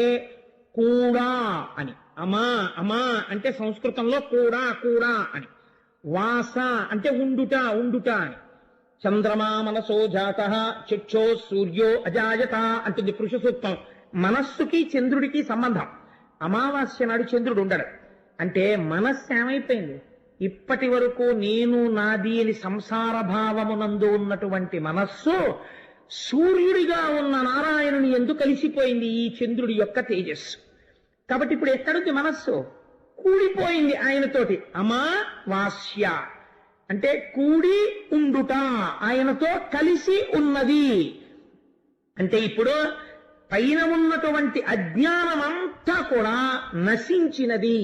కూడా అని. అమా అంటే సంస్కృతంలో కూడా అని. వాస అంటే ఉండుట అని. చంద్రమా మనసో జాత చక్షో సూర్యో అజాయత అంటుంది పురుష సూక్తం. మనస్సుకి చంద్రుడికి సంబంధం. అమావాస్య నాడు చంద్రుడు ఉండడు. అంటే మనస్సు ఏమైపోయింది? ఇప్పటి వరకు నేను నాది అని సంసార భావమునందు ఉన్నటువంటి మనస్సు సూర్యుడిగా ఉన్న నారాయణుని ఎందుకు కలిసిపోయింది? ఈ చంద్రుడి యొక్క తేజస్సు. కాబట్టి ఇప్పుడు ఎక్కడుంది మనస్సు? కూడిపోయింది ఆయనతోటి. అమావాస్య అంటే కూడి ఉండుట, ఆయనతో కలిసి ఉన్నది. అంటే ఇప్పుడు పైన ఉన్నటువంటి అజ్ఞానమంతా కూడా నశించినది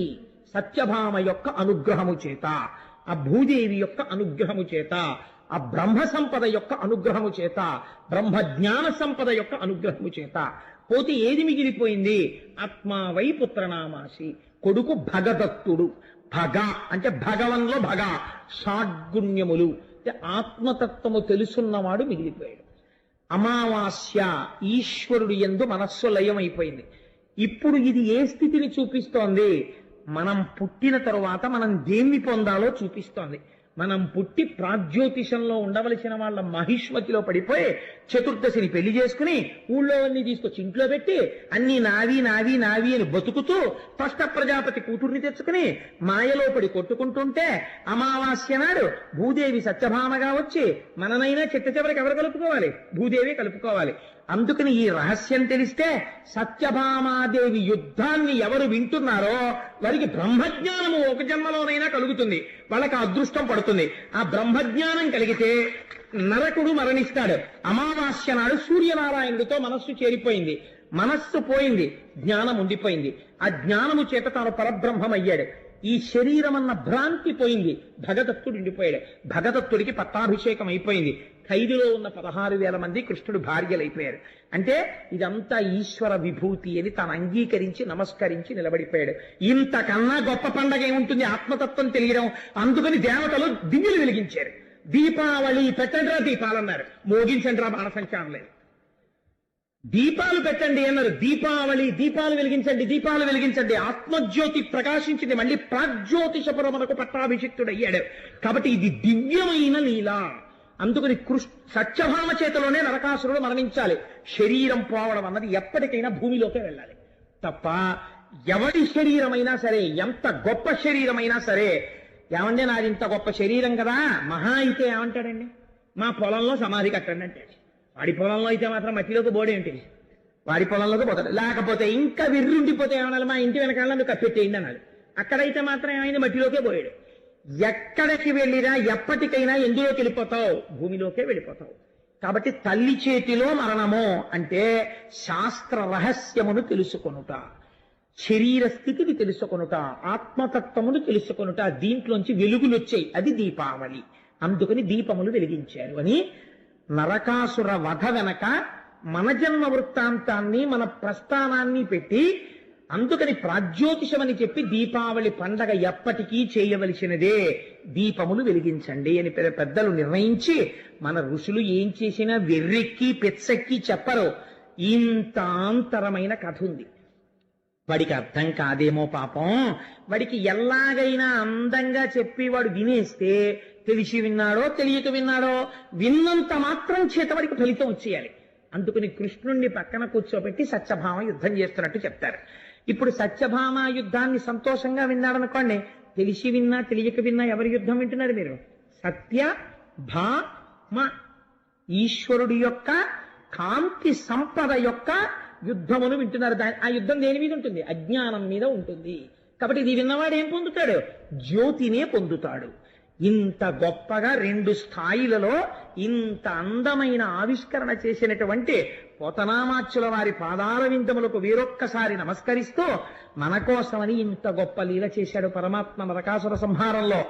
సత్యభామ యొక్క అనుగ్రహము చేత, ఆ భూదేవి యొక్క అనుగ్రహము చేత, ఆ బ్రహ్మ సంపద యొక్క అనుగ్రహము చేత, బ్రహ్మ జ్ఞాన సంపద యొక్క అనుగ్రహము చేత. పోతే ఏది మిగిలిపోయింది? ఆత్మావై పుత్రనామాసి, కొడుకు భగదత్తుడు. భగ అంటే భగవంలో భగ, షాడ్గుణ్యములు అంటే ఆత్మతత్వము తెలుసున్నవాడు మిగిలిపోయాడు. అమావాస్య ఈశ్వరుడు యందు మనస్సు లయమైపోయింది. ఇప్పుడు ఇది ఏ స్థితిని చూపిస్తోంది? మనం పుట్టిన తరువాత మనం దేన్ని పొందాలో చూపిస్తోంది. మనం పుట్టి ప్రాగ్జ్యోతిషంలో ఉండవలసిన వాళ్ళ మహిష్మతిలో పడిపోయి చతుర్దశిని పెళ్లి చేసుకుని ఊళ్ళో అన్ని తీసుకొచ్చి ఇంట్లో పెట్టి అన్ని నావి నావి నావి అని బతుకుతూ స్పష్ట ప్రజాపతి కూతుర్ని తెచ్చుకుని మాయలో పడి కొట్టుకుంటుంటే అమావాస్య నాడు భూదేవి సత్యభామగా వచ్చి మననైనా చిట్ట చివరికి ఎవరు కలుపుకోవాలి? భూదేవి కలుపుకోవాలి. అందుకని ఈ రహస్యం తెలిస్తే సత్యభామాదేవి యుద్ధాన్ని ఎవరు వింటున్నారో వారికి బ్రహ్మజ్ఞానము ఒక జన్మలోనైనా కలుగుతుంది, వాళ్ళకి అదృష్టం పడుతుంది. ఆ బ్రహ్మజ్ఞానం కలిగితే నరకుడు మరణిస్తాడు. అమావాస్య నాడు సూర్యనారాయణుడితో మనస్సు చేరిపోయింది, మనస్సు పోయింది, జ్ఞానం ఉండిపోయింది. ఆ జ్ఞానము చేత తాను పరబ్రహ్మమయ్యాడు. ఈ శరీరం అన్న భ్రాంతి పోయింది, భగదత్తుడు ఉండిపోయాడు. భగదత్తుడికి పట్టాభిషేకం అయిపోయింది. ఖైదులో ఉన్న 16,000 మంది కృష్ణుడు భార్యలైపోయారు. అంటే ఇదంతా ఈశ్వర విభూతి అని తాను అంగీకరించి నమస్కరించి నిలబడిపోయాడు. ఇంతకన్నా గొప్ప పండగ ఏముంటుంది? ఆత్మతత్వం తెలియడం. అందుకని దేవతలు దివ్యలు వెలిగించారు. దీపావళి పెట్టండిరా దీపాలన్నారు, మోగించండిరా బాణసంచా అనలేదు. దీపాలు పెట్టండి అన్నారు, దీపావళి దీపాలు వెలిగించండి, దీపాలు వెలిగించండి. ఆత్మజ్యోతి ప్రకాశించింది, మళ్ళీ ప్రాగ్జ్యోతిషపురమునకు పట్టాభిషిక్తుడు అయ్యాడు. కాబట్టి ఇది దివ్యమైన లీల. అందుకని సత్యభామ చేతిలోనే నరకాసురుడు మరణించాలి. శరీరం పోవడం అన్నది ఎప్పటికైనా భూమిలోకే వెళ్ళాలి తప్ప ఎవడి శరీరమైనా సరే, ఎంత గొప్ప శరీరమైనా సరే, ఏమంటే నాది ఇంత గొప్ప శరీరం కదా, మహా అయితే ఏమంటాడండి, మా పొలంలో సమాధి కట్టండి అంటాడు. వాడి పొలంలో అయితే మాత్రం మట్టిలోకి బోడే ఉంటుంది, వాడి పొలంలోకి పోతాడు. లేకపోతే ఇంకా విర్రుండిపోతే ఏమనాలి, మా ఇంటి వెనకాల నువ్వు కప్పెట్టేయండి అన్నాడు. అక్కడైతే మాత్రం ఏమైంది, మట్టిలోకే పోయాడు. ఎక్కడికి వెళ్ళినా ఎప్పటికైనా ఎందులోకి వెళ్ళిపోతావు? భూమిలోకే వెళ్ళిపోతావు. కాబట్టి తల్లి చేతిలో మరణము అంటే శాస్త్ర రహస్యమును తెలుసుకొనుట, శరీర స్థితిని తెలుసుకొనుట, ఆత్మతత్వమును తెలుసుకొనుట, దీంట్లోంచి వెలుగులు వచ్చాయి. అది దీపావళి. అందుకని దీపములు వెలిగించారు అని నరకాసుర వధ వెనక మన జన్మ వృత్తాంతాన్ని, మన ప్రస్థానాన్ని పెట్టి, అందుకని ప్రాగ్జ్యోతిషమని చెప్పి దీపావళి పండగ ఎప్పటికీ చేయవలసినదే, దీపములు వెలిగించండి అని పెద్దలు నిర్ణయించి, మన ఋషులు ఏం చేసినా వెర్రెక్కి పెచ్చెక్కి చెప్పరు. ఇంత ఆంతరమైన కథ ఉంది. వాడికి అర్థం కాదేమో పాపం, వాడికి ఎలాగైనా అందంగా చెప్పి వాడు వినేస్తే, తెలిసి విన్నాడో తెలియక విన్నాడో, విన్నంత మాత్రం చేత వాడికి ఫలితం వచ్చేయాలి. అందుకని కృష్ణుణ్ణి పక్కన కూర్చోబెట్టి సత్యభామ యుద్ధం చేస్తున్నట్టు చెప్తారు. ఇప్పుడు సత్యభామ యుద్ధాన్ని సంతోషంగా విన్నాడనుకోండి, తెలిసి విన్నా తెలియక విన్నా ఎవరి యుద్ధం వింటున్నారు మీరు? సత్య భామ, ఈశ్వరుడి యొక్క కాంతి సంపద యొక్క యుద్ధమును వింటున్నారు. ఆ యుద్ధం దేని మీద ఉంటుంది? అజ్ఞానం మీద ఉంటుంది. కాబట్టి ఇది విన్నవాడు ఏం పొందుతాడు? జ్యోతినే పొందుతాడు. ఇంత గొప్పగా 2 స్థాయిలలో ఇంత అందమైన ఆవిష్కరణ చేసినటువంటి పోతనామాచ్యుల వారి పాదాల విందములకు వేరొక్కసారి నమస్కరిస్తూ, మన కోసమని ఇంత గొప్ప లీల చేశాడు పరమాత్మ నరకాసుర సంహారంలో.